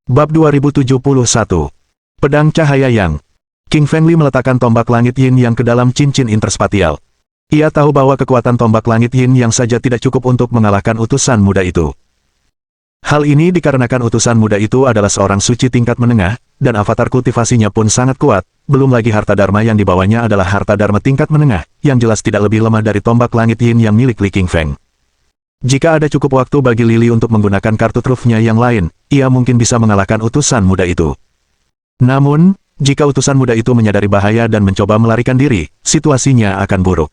Bab 2071. Pedang Cahaya Yang. King Feng Li meletakkan tombak langit yin yang ke dalam cincin interspatial. Ia tahu bahwa kekuatan tombak langit yin yang saja tidak cukup untuk mengalahkan utusan muda itu. Hal ini dikarenakan utusan muda itu adalah seorang suci tingkat menengah, dan avatar kultivasinya pun sangat kuat, belum lagi harta dharma yang dibawanya adalah harta dharma tingkat menengah, yang jelas tidak lebih lemah dari tombak langit yin yang milik Li King Feng. Jika ada cukup waktu bagi Lily untuk menggunakan kartu trufnya yang lain, ia mungkin bisa mengalahkan utusan muda itu. Namun, jika utusan muda itu menyadari bahaya dan mencoba melarikan diri, situasinya akan buruk.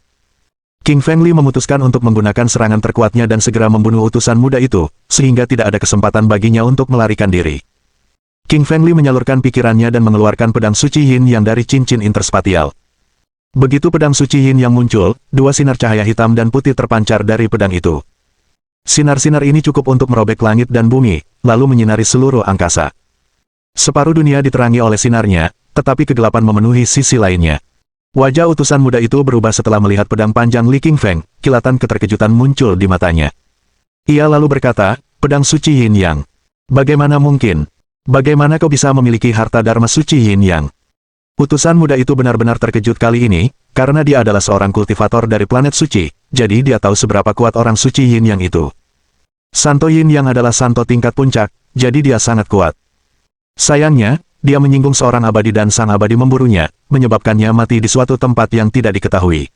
King Feng Li memutuskan untuk menggunakan serangan terkuatnya dan segera membunuh utusan muda itu, sehingga tidak ada kesempatan baginya untuk melarikan diri. King Feng Li menyalurkan pikirannya dan mengeluarkan pedang suci yin yang dari cincin interspatial. Begitu pedang suci yin yang muncul, dua sinar cahaya hitam dan putih terpancar dari pedang itu. Sinar-sinar ini cukup untuk merobek langit dan bumi, lalu menyinari seluruh angkasa. Separuh dunia diterangi oleh sinarnya, tetapi kegelapan memenuhi sisi lainnya. Wajah utusan muda itu berubah setelah melihat pedang panjang Li King Feng, kilatan keterkejutan muncul di matanya. Ia lalu berkata, pedang suci yin yang. Bagaimana mungkin? Bagaimana kau bisa memiliki harta dharma suci yin yang? Utusan muda itu benar-benar terkejut kali ini, karena dia adalah seorang kultivator dari planet suci, jadi dia tahu seberapa kuat orang suci yin yang itu. Santo yin yang adalah santo tingkat puncak, jadi dia sangat kuat. Sayangnya, dia menyinggung seorang abadi dan sang abadi memburunya, menyebabkannya mati di suatu tempat yang tidak diketahui.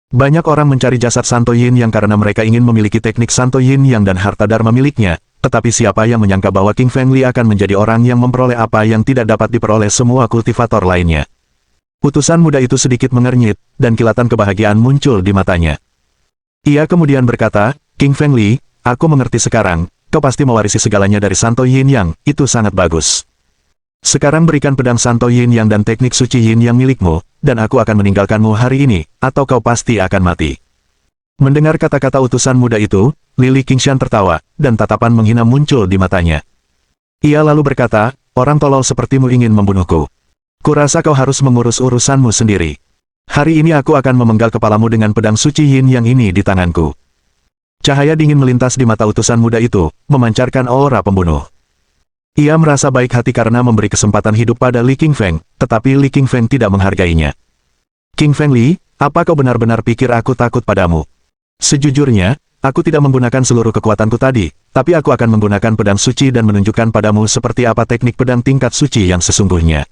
Banyak orang mencari jasad santo yin yang karena mereka ingin memiliki teknik santo yin yang dan harta dharma miliknya, tetapi siapa yang menyangka bahwa King Feng Li akan menjadi orang yang memperoleh apa yang tidak dapat diperoleh semua kultivator lainnya. Utusan muda itu sedikit mengernyit, dan kilatan kebahagiaan muncul di matanya. Ia kemudian berkata, King Feng Li, aku mengerti sekarang, kau pasti mewarisi segalanya dari Santo Yin Yang, itu sangat bagus. Sekarang berikan pedang Santo Yin Yang dan teknik suci Yin Yang milikmu, dan aku akan meninggalkanmu hari ini, atau kau pasti akan mati. Mendengar kata-kata utusan muda itu, Lily Qingshan tertawa, dan tatapan menghina muncul di matanya. Ia lalu berkata, orang tolol sepertimu ingin membunuhku. Kurasa kau harus mengurus urusanmu sendiri. Hari ini aku akan memenggal kepalamu dengan pedang suci yin yang ini di tanganku. Cahaya dingin melintas di mata utusan muda itu, memancarkan aura pembunuh. Ia merasa baik hati karena memberi kesempatan hidup pada Li King Feng, tetapi Li King Feng tidak menghargainya. King Feng Li, apa kau benar-benar pikir aku takut padamu? Sejujurnya, aku tidak menggunakan seluruh kekuatanku tadi, tapi aku akan menggunakan pedang suci dan menunjukkan padamu seperti apa teknik pedang tingkat suci yang sesungguhnya.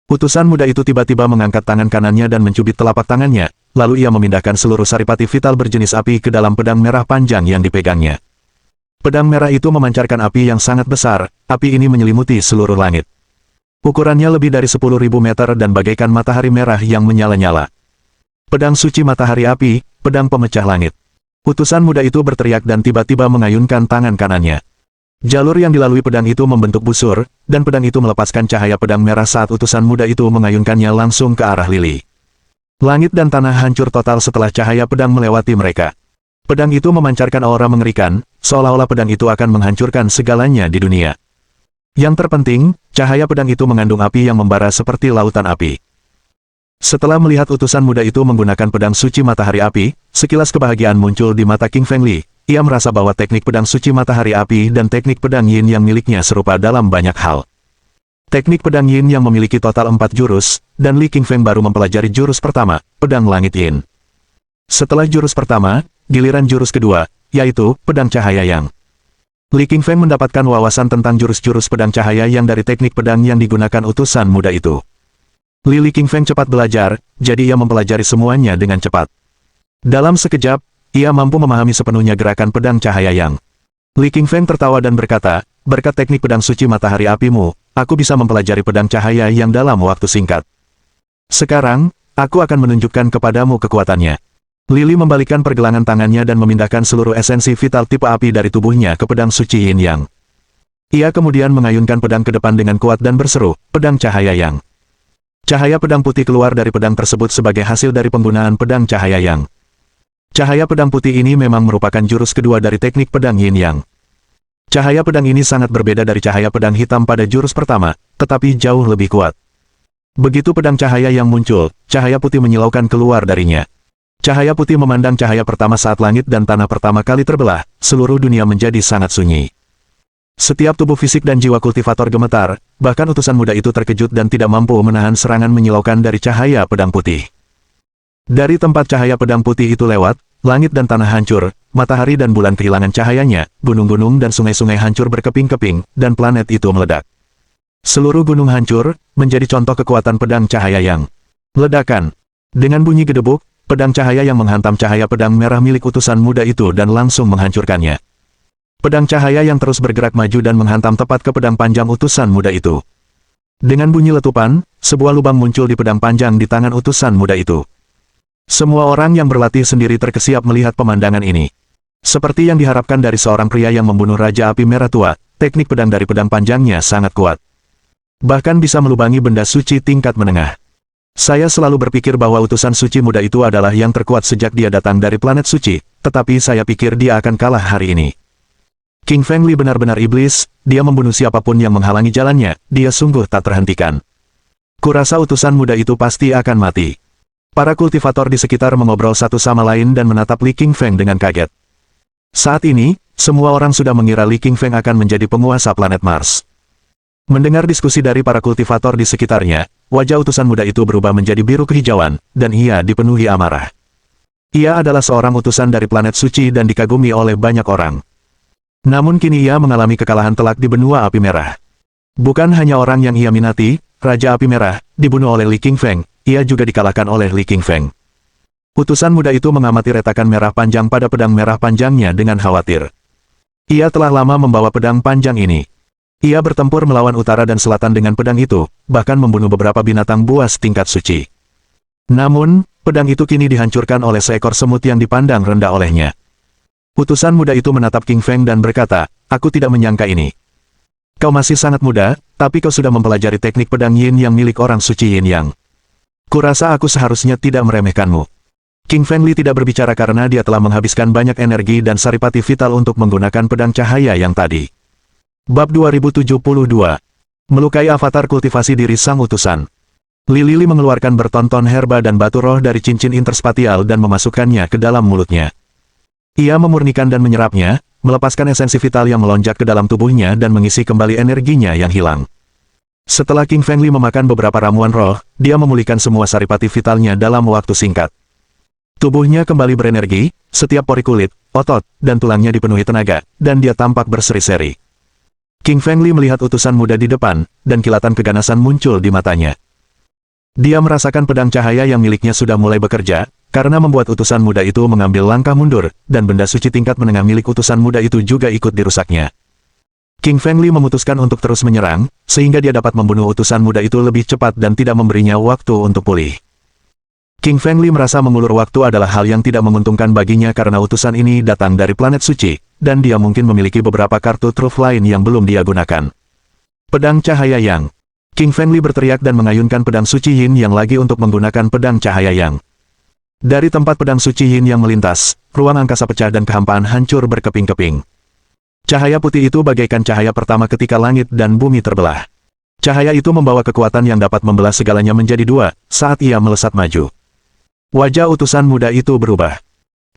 Utusan muda itu tiba-tiba mengangkat tangan kanannya dan mencubit telapak tangannya, lalu ia memindahkan seluruh saripati vital berjenis api ke dalam pedang merah panjang yang dipegangnya. Pedang merah itu memancarkan api yang sangat besar, api ini menyelimuti seluruh langit. Ukurannya lebih dari 10.000 meter dan bagaikan matahari merah yang menyala-nyala. Pedang suci matahari api, pedang pemecah langit. Utusan muda itu berteriak dan tiba-tiba mengayunkan tangan kanannya. Jalur yang dilalui pedang itu membentuk busur, dan pedang itu melepaskan cahaya pedang merah saat utusan muda itu mengayunkannya langsung ke arah Lily. Langit dan tanah hancur total setelah cahaya pedang melewati mereka. Pedang itu memancarkan aura mengerikan, seolah-olah pedang itu akan menghancurkan segalanya di dunia. Yang terpenting, cahaya pedang itu mengandung api yang membara seperti lautan api. Setelah melihat utusan muda itu menggunakan pedang suci matahari api, sekilas kebahagiaan muncul di mata King Feng Li. Ia merasa bahwa teknik pedang suci matahari api dan teknik pedang yin yang miliknya serupa dalam banyak hal. Teknik pedang yin yang memiliki total 4 jurus, dan Li King Feng baru mempelajari jurus pertama, pedang langit yin. Setelah jurus pertama, giliran jurus kedua, yaitu pedang cahaya yang. Li King Feng mendapatkan wawasan tentang jurus-jurus pedang cahaya yang dari teknik pedang yang digunakan utusan muda itu. Li King Feng cepat belajar, jadi ia mempelajari semuanya dengan cepat. Dalam sekejap, ia mampu memahami sepenuhnya gerakan pedang cahaya yang. Li King Feng tertawa dan berkata, berkat teknik pedang suci matahari apimu, aku bisa mempelajari pedang cahaya yang dalam waktu singkat. Sekarang, aku akan menunjukkan kepadamu kekuatannya. Lily membalikkan pergelangan tangannya dan memindahkan seluruh esensi vital tipe api dari tubuhnya ke pedang suci yin yang. Ia kemudian mengayunkan pedang ke depan dengan kuat dan berseru, pedang cahaya yang. Cahaya pedang putih keluar dari pedang tersebut sebagai hasil dari penggunaan pedang cahaya yang. Cahaya pedang putih ini memang merupakan jurus kedua dari teknik pedang yin yang. Cahaya pedang ini sangat berbeda dari cahaya pedang hitam pada jurus pertama, tetapi jauh lebih kuat. Begitu pedang cahaya yang muncul, cahaya putih menyilaukan keluar darinya. Cahaya putih memandang cahaya pertama saat langit dan tanah pertama kali terbelah, seluruh dunia menjadi sangat sunyi. Setiap tubuh fisik dan jiwa kultivator gemetar, bahkan utusan muda itu terkejut dan tidak mampu menahan serangan menyilaukan dari cahaya pedang putih. Dari tempat cahaya pedang putih itu lewat, langit dan tanah hancur, matahari dan bulan kehilangan cahayanya, gunung-gunung dan sungai-sungai hancur berkeping-keping, dan planet itu meledak. Seluruh gunung hancur, menjadi contoh kekuatan pedang cahaya yang. Ledakan. Dengan bunyi gedebuk, pedang cahaya yang menghantam cahaya pedang merah milik utusan muda itu dan langsung menghancurkannya. Pedang cahaya yang terus bergerak maju dan menghantam tepat ke pedang panjang utusan muda itu. Dengan bunyi letupan, sebuah lubang muncul di pedang panjang di tangan utusan muda itu. Semua orang yang berlatih sendiri terkesiap melihat pemandangan ini. Seperti yang diharapkan dari seorang pria yang membunuh Raja Api Merah Tua, teknik pedang dari pedang panjangnya sangat kuat. Bahkan bisa melubangi benda suci tingkat menengah. Saya selalu berpikir bahwa utusan suci muda itu adalah yang terkuat sejak dia datang dari planet suci, tetapi saya pikir dia akan kalah hari ini. King Feng Li benar-benar iblis, dia membunuh siapapun yang menghalangi jalannya, dia sungguh tak terhentikan. Kurasa utusan muda itu pasti akan mati. Para kultivator di sekitar mengobrol satu sama lain dan menatap Li King Feng dengan kaget. Saat ini, semua orang sudah mengira Li King Feng akan menjadi penguasa planet Mars. Mendengar diskusi dari para kultivator di sekitarnya, wajah utusan muda itu berubah menjadi biru kehijauan, dan ia dipenuhi amarah. Ia adalah seorang utusan dari planet suci dan dikagumi oleh banyak orang. Namun kini ia mengalami kekalahan telak di benua api merah. Bukan hanya orang yang ia minati, Raja Api Merah, dibunuh oleh Li King Feng, ia juga dikalahkan oleh Li King Feng. Utusan muda itu mengamati retakan merah panjang pada pedang merah panjangnya dengan khawatir. Ia telah lama membawa pedang panjang ini. Ia bertempur melawan utara dan selatan dengan pedang itu, bahkan membunuh beberapa binatang buas tingkat suci. Namun, pedang itu kini dihancurkan oleh seekor semut yang dipandang rendah olehnya. Utusan muda itu menatap King Feng dan berkata, "Aku tidak menyangka ini. Kau masih sangat muda, tapi kau sudah mempelajari teknik pedang Yin yang milik orang suci Yin Yang. Kurasa aku seharusnya tidak meremehkanmu." King Feng Li tidak berbicara karena dia telah menghabiskan banyak energi dan saripati vital untuk menggunakan pedang cahaya yang tadi. Bab 2072. Melukai avatar kultivasi diri sang utusan. Li Lili mengeluarkan bertonton herba dan batu roh dari cincin interspatial dan memasukkannya ke dalam mulutnya. Ia memurnikan dan menyerapnya, melepaskan esensi vital yang melonjak ke dalam tubuhnya dan mengisi kembali energinya yang hilang. Setelah King Feng Li memakan beberapa ramuan roh, dia memulihkan semua saripati vitalnya dalam waktu singkat. Tubuhnya kembali berenergi, setiap pori kulit, otot, dan tulangnya dipenuhi tenaga, dan dia tampak berseri-seri. King Feng Li melihat utusan muda di depan, dan kilatan keganasan muncul di matanya. Dia merasakan pedang cahaya yang miliknya sudah mulai bekerja, karena membuat utusan muda itu mengambil langkah mundur, dan benda suci tingkat menengah milik utusan muda itu juga ikut dirusaknya. King Feng Li memutuskan untuk terus menyerang, sehingga dia dapat membunuh utusan muda itu lebih cepat dan tidak memberinya waktu untuk pulih. King Feng Li merasa mengulur waktu adalah hal yang tidak menguntungkan baginya karena utusan ini datang dari planet suci, dan dia mungkin memiliki beberapa kartu truf lain yang belum dia gunakan. Pedang cahaya yang. King Feng Li berteriak dan mengayunkan pedang suci Yin yang lagi untuk menggunakan pedang cahaya yang. Dari tempat pedang suci Yin yang melintas, ruang angkasa pecah dan kehampaan hancur berkeping-keping. Cahaya putih itu bagaikan cahaya pertama ketika langit dan bumi terbelah. Cahaya itu membawa kekuatan yang dapat membelah segalanya menjadi dua, saat ia melesat maju. Wajah utusan muda itu berubah.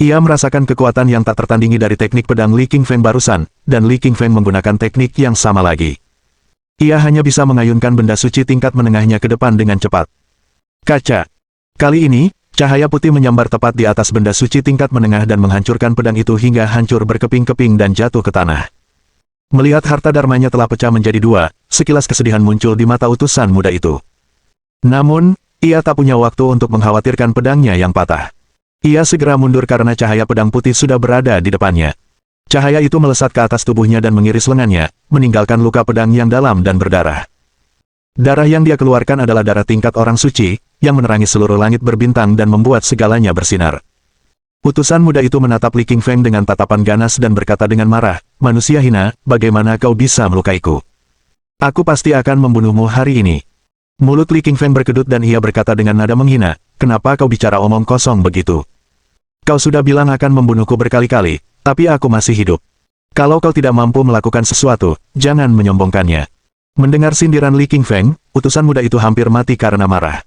Ia merasakan kekuatan yang tak tertandingi dari teknik pedang Li King Feng barusan, dan Li King Feng menggunakan teknik yang sama lagi. Ia hanya bisa mengayunkan benda suci tingkat menengahnya ke depan dengan cepat. Kaca. Kali ini, cahaya putih menyambar tepat di atas benda suci tingkat menengah dan menghancurkan pedang itu hingga hancur berkeping-keping dan jatuh ke tanah. Melihat harta dharmanya telah pecah menjadi dua, sekilas kesedihan muncul di mata utusan muda itu. Namun, ia tak punya waktu untuk mengkhawatirkan pedangnya yang patah. Ia segera mundur karena cahaya pedang putih sudah berada di depannya. Cahaya itu melesat ke atas tubuhnya dan mengiris lengannya, meninggalkan luka pedang yang dalam dan berdarah. Darah yang dia keluarkan adalah darah tingkat orang suci, yang menerangi seluruh langit berbintang dan membuat segalanya bersinar. Utusan muda itu menatap Li King Feng dengan tatapan ganas dan berkata dengan marah, "Manusia hina, bagaimana kau bisa melukaiku? Aku pasti akan membunuhmu hari ini." Mulut Li King Feng berkedut dan ia berkata dengan nada menghina, "Kenapa kau bicara omong kosong begitu? Kau sudah bilang akan membunuhku berkali-kali, tapi aku masih hidup. Kalau kau tidak mampu melakukan sesuatu, jangan menyombongkannya." Mendengar sindiran Li King Feng, utusan muda itu hampir mati karena marah.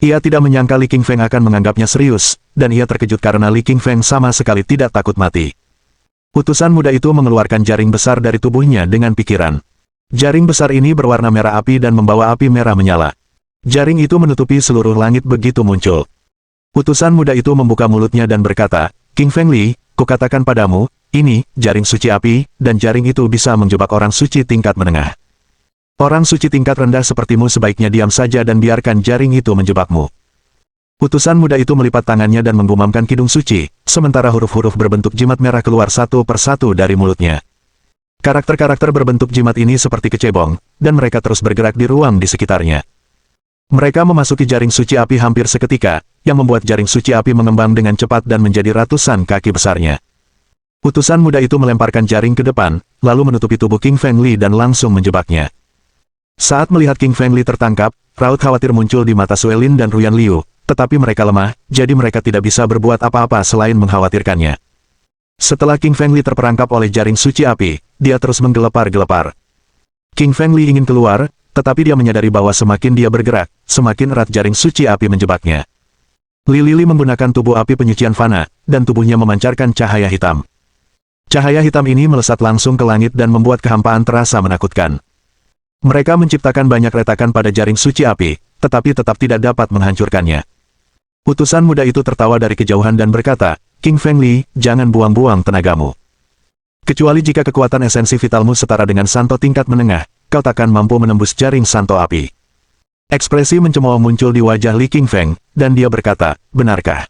Ia tidak menyangka Li King Feng akan menganggapnya serius, dan ia terkejut karena Li King Feng sama sekali tidak takut mati. Utusan muda itu mengeluarkan jaring besar dari tubuhnya dengan pikiran. Jaring besar ini berwarna merah api dan membawa api merah menyala. Jaring itu menutupi seluruh langit begitu muncul. Utusan muda itu membuka mulutnya dan berkata, King Fengli, kukatakan padamu, ini, jaring suci api, dan jaring itu bisa menjebak orang suci tingkat menengah. Orang suci tingkat rendah sepertimu sebaiknya diam saja dan biarkan jaring itu menjebakmu. Utusan muda itu melipat tangannya dan menggumamkan kidung suci, sementara huruf-huruf berbentuk jimat merah keluar satu persatu dari mulutnya. Karakter-karakter berbentuk jimat ini seperti kecebong, dan mereka terus bergerak di ruang di sekitarnya. Mereka memasuki jaring suci api hampir seketika, yang membuat jaring suci api mengembang dengan cepat dan menjadi ratusan kaki besarnya. Utusan muda itu melemparkan jaring ke depan, lalu menutupi tubuh King Fengli dan langsung menjebaknya. Saat melihat King Fengli tertangkap, raut khawatir muncul di mata Suelin dan Ruyan Liu, tetapi mereka lemah, jadi mereka tidak bisa berbuat apa-apa selain mengkhawatirkannya. Setelah King Fengli terperangkap oleh jaring suci api, dia terus menggelepar-gelepar. King Fengli ingin keluar, tetapi dia menyadari bahwa semakin dia bergerak, semakin erat jaring suci api menjebaknya. Li Lili menggunakan tubuh api penyucian fana, dan tubuhnya memancarkan cahaya hitam. Cahaya hitam ini melesat langsung ke langit dan membuat kehampaan terasa menakutkan. Mereka menciptakan banyak retakan pada jaring suci api, tetapi tetap tidak dapat menghancurkannya. Utusan muda itu tertawa dari kejauhan dan berkata, King Fengli, jangan buang-buang tenagamu. Kecuali jika kekuatan esensi vitalmu setara dengan santo tingkat menengah, kau takkan mampu menembus jaring santo api. Ekspresi mencemooh muncul di wajah Li King Feng, dan dia berkata, benarkah?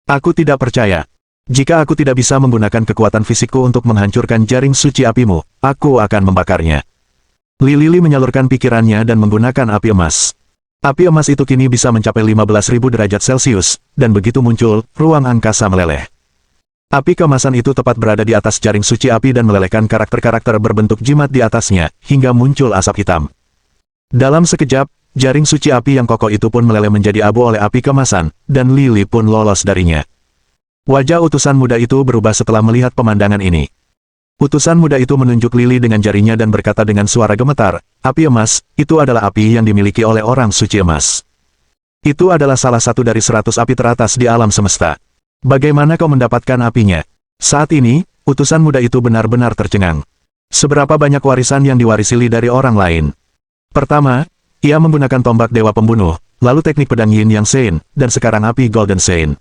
Aku tidak percaya. Jika aku tidak bisa menggunakan kekuatan fisikku untuk menghancurkan jaring suci apimu, aku akan membakarnya. Li Lili menyalurkan pikirannya dan menggunakan api emas. Api emas itu kini bisa mencapai 15.000 derajat Celcius, dan begitu muncul, ruang angkasa meleleh. Api keemasan itu tepat berada di atas jaring suci api dan melelehkan karakter-karakter berbentuk jimat di atasnya, hingga muncul asap hitam. Dalam sekejap, jaring suci api yang kokoh itu pun meleleh menjadi abu oleh api keemasan, dan Lili pun lolos darinya. Wajah utusan muda itu berubah setelah melihat pemandangan ini. Utusan muda itu menunjuk Lili dengan jarinya dan berkata dengan suara gemetar, api emas, itu adalah api yang dimiliki oleh orang suci emas. Itu adalah salah satu dari 100 api teratas di alam semesta. Bagaimana kau mendapatkan apinya? Saat ini, utusan muda itu benar-benar tercengang. Seberapa banyak warisan yang diwarisi Li dari orang lain? Pertama, ia menggunakan tombak dewa pembunuh, lalu teknik pedang Yin Yang Sein, dan sekarang api Golden Sein.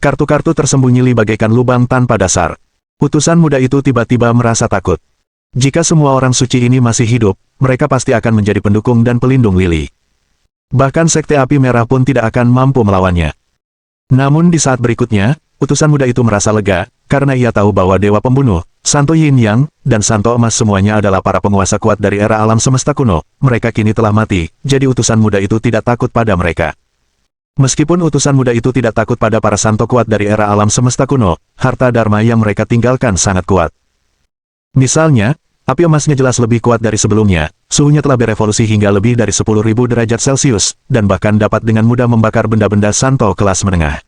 Kartu-kartu tersembunyi Li bagaikan lubang tanpa dasar. Utusan muda itu tiba-tiba merasa takut. Jika semua orang suci ini masih hidup, mereka pasti akan menjadi pendukung dan pelindung Lili. Bahkan Sekte Api Merah pun tidak akan mampu melawannya. Namun di saat berikutnya, utusan muda itu merasa lega, karena ia tahu bahwa Dewa Pembunuh, Santo Yin Yang, dan Santo Emas semuanya adalah para penguasa kuat dari era alam semesta kuno. Mereka kini telah mati, jadi utusan muda itu tidak takut pada mereka. Meskipun utusan muda itu tidak takut pada para santo kuat dari era alam semesta kuno, harta dharma yang mereka tinggalkan sangat kuat. Misalnya, api emasnya jelas lebih kuat dari sebelumnya, suhunya telah berevolusi hingga lebih dari 10.000 derajat Celcius, dan bahkan dapat dengan mudah membakar benda-benda santo kelas menengah.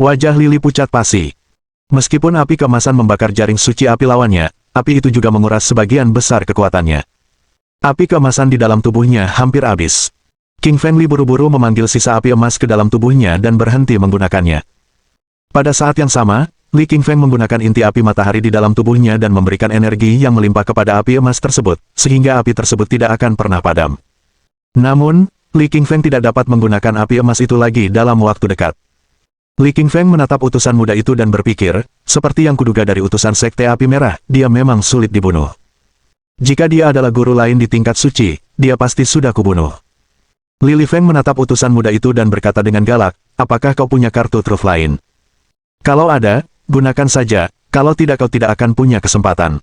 Wajah Lili pucat pasi. Meskipun api keemasan membakar jaring suci api lawannya, api itu juga menguras sebagian besar kekuatannya. Api keemasan di dalam tubuhnya hampir habis. King Fengli buru-buru memanggil sisa api emas ke dalam tubuhnya dan berhenti menggunakannya. Pada saat yang sama, Li King Feng menggunakan inti api matahari di dalam tubuhnya dan memberikan energi yang melimpah kepada api emas tersebut, sehingga api tersebut tidak akan pernah padam. Namun, Li King Feng tidak dapat menggunakan api emas itu lagi dalam waktu dekat. Li King Feng menatap utusan muda itu dan berpikir, seperti yang kuduga dari utusan Sekte Api Merah, dia memang sulit dibunuh. Jika dia adalah guru lain di tingkat suci, dia pasti sudah kubunuh. Li Feng menatap utusan muda itu dan berkata dengan galak, apakah kau punya kartu truf lain? Kalau ada, gunakan saja, kalau tidak kau tidak akan punya kesempatan.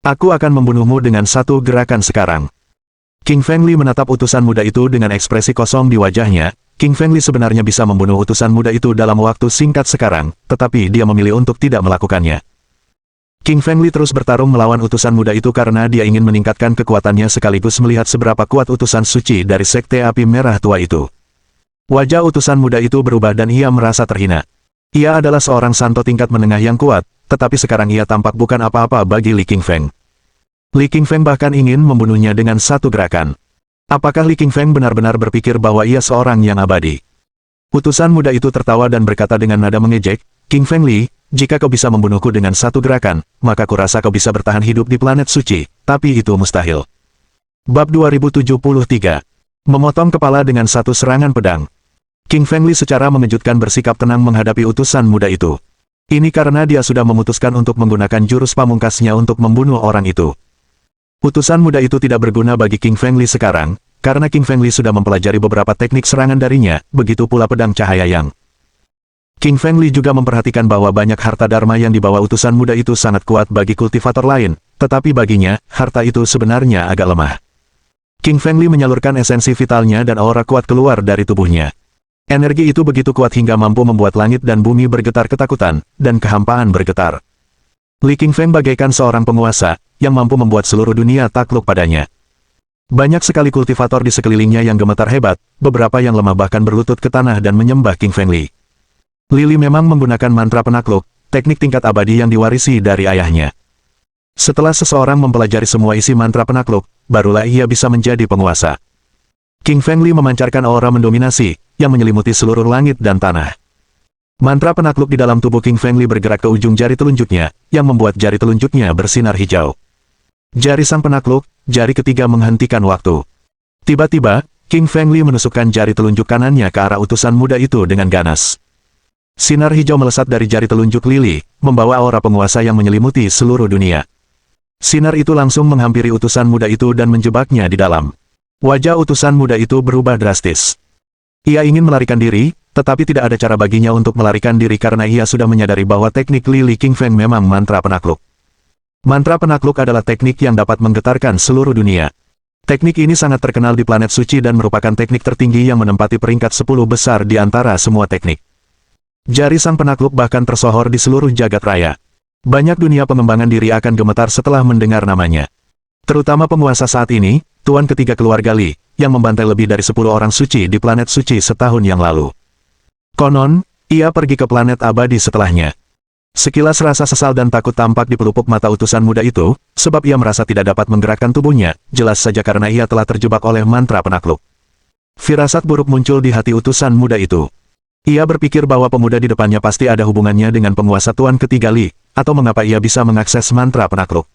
Aku akan membunuhmu dengan satu gerakan sekarang. King Fengli menatap utusan muda itu dengan ekspresi kosong di wajahnya. King Fengli sebenarnya bisa membunuh utusan muda itu dalam waktu singkat sekarang, tetapi dia memilih untuk tidak melakukannya. King Fengli terus bertarung melawan utusan muda itu karena dia ingin meningkatkan kekuatannya sekaligus melihat seberapa kuat utusan suci dari Sekte Api Merah tua itu. Wajah utusan muda itu berubah dan ia merasa terhina. Ia adalah seorang santo tingkat menengah yang kuat, tetapi sekarang ia tampak bukan apa-apa bagi Li King Feng. Li King Feng bahkan ingin membunuhnya dengan satu gerakan. Apakah Li King Feng benar-benar berpikir bahwa ia seorang yang abadi? Utusan muda itu tertawa dan berkata dengan nada mengejek, King Feng Li, jika kau bisa membunuhku dengan satu gerakan, maka kurasa kau bisa bertahan hidup di planet suci, tapi itu mustahil. Bab 2073. Memotong kepala dengan satu serangan pedang. King Feng Li secara mengejutkan bersikap tenang menghadapi utusan muda itu. Ini karena dia sudah memutuskan untuk menggunakan jurus pamungkasnya untuk membunuh orang itu. Utusan muda itu tidak berguna bagi King Feng Li sekarang, karena King Feng Li sudah mempelajari beberapa teknik serangan darinya, begitu pula pedang cahaya yang. King Feng Li juga memperhatikan bahwa banyak harta dharma yang dibawa utusan muda itu sangat kuat bagi kultivator lain, tetapi baginya, harta itu sebenarnya agak lemah. King Feng Li menyalurkan esensi vitalnya dan aura kuat keluar dari tubuhnya. Energi itu begitu kuat hingga mampu membuat langit dan bumi bergetar ketakutan, dan kehampaan bergetar. Li King Feng bagaikan seorang penguasa, yang mampu membuat seluruh dunia takluk padanya. Banyak sekali kultivator di sekelilingnya yang gemetar hebat, beberapa yang lemah bahkan berlutut ke tanah dan menyembah King Feng Li. Li memang menggunakan mantra penakluk, teknik tingkat abadi yang diwarisi dari ayahnya. Setelah seseorang mempelajari semua isi mantra penakluk, barulah ia bisa menjadi penguasa. King Feng Li memancarkan aura mendominasi, yang menyelimuti seluruh langit dan tanah. Mantra penakluk di dalam tubuh King Feng Li bergerak ke ujung jari telunjuknya, yang membuat jari telunjuknya bersinar hijau. Jari sang penakluk, jari ketiga menghentikan waktu. Tiba-tiba, King Feng Li menusukkan jari telunjuk kanannya ke arah utusan muda itu dengan ganas. Sinar hijau melesat dari jari telunjuk Li, membawa aura penguasa yang menyelimuti seluruh dunia. Sinar itu langsung menghampiri utusan muda itu dan menjebaknya di dalam. Wajah utusan muda itu berubah drastis. Ia ingin melarikan diri, tetapi tidak ada cara baginya untuk melarikan diri karena ia sudah menyadari bahwa teknik Li King Feng memang mantra penakluk. Mantra penakluk adalah teknik yang dapat menggetarkan seluruh dunia. Teknik ini sangat terkenal di planet suci dan merupakan teknik tertinggi yang menempati peringkat 10 besar di antara semua teknik. Jari sang penakluk bahkan tersohor di seluruh jagat raya. Banyak dunia pengembangan diri akan gemetar setelah mendengar namanya. Terutama penguasa saat ini, Tuan ketiga keluarga Li, yang membantai lebih dari 10 orang suci di planet suci setahun yang lalu. Konon, ia pergi ke planet abadi setelahnya. Sekilas rasa sesal dan takut tampak di pelupuk mata utusan muda itu, sebab ia merasa tidak dapat menggerakkan tubuhnya, jelas saja karena ia telah terjebak oleh mantra penakluk. Firasat buruk muncul di hati utusan muda itu. Ia berpikir bahwa pemuda di depannya pasti ada hubungannya dengan penguasa Tuan ketiga Li, atau mengapa ia bisa mengakses mantra penakluk.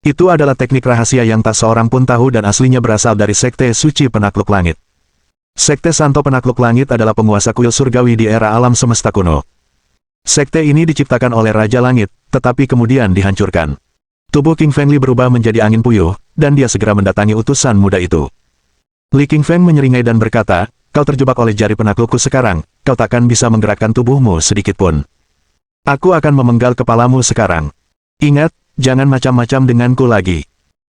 Itu adalah teknik rahasia yang tak seorang pun tahu dan aslinya berasal dari Sekte Suci Penakluk Langit. Sekte Santo Penakluk Langit adalah penguasa kuil surgawi di era alam semesta kuno. Sekte ini diciptakan oleh Raja Langit, tetapi kemudian dihancurkan. Tubuh King Feng Li berubah menjadi angin puyuh, dan dia segera mendatangi utusan muda itu. Li King Feng menyeringai dan berkata, "Kau terjebak oleh jari penaklukku sekarang, kau takkan bisa menggerakkan tubuhmu sedikitpun. Aku akan memenggal kepalamu sekarang. Ingat, jangan macam-macam denganku lagi."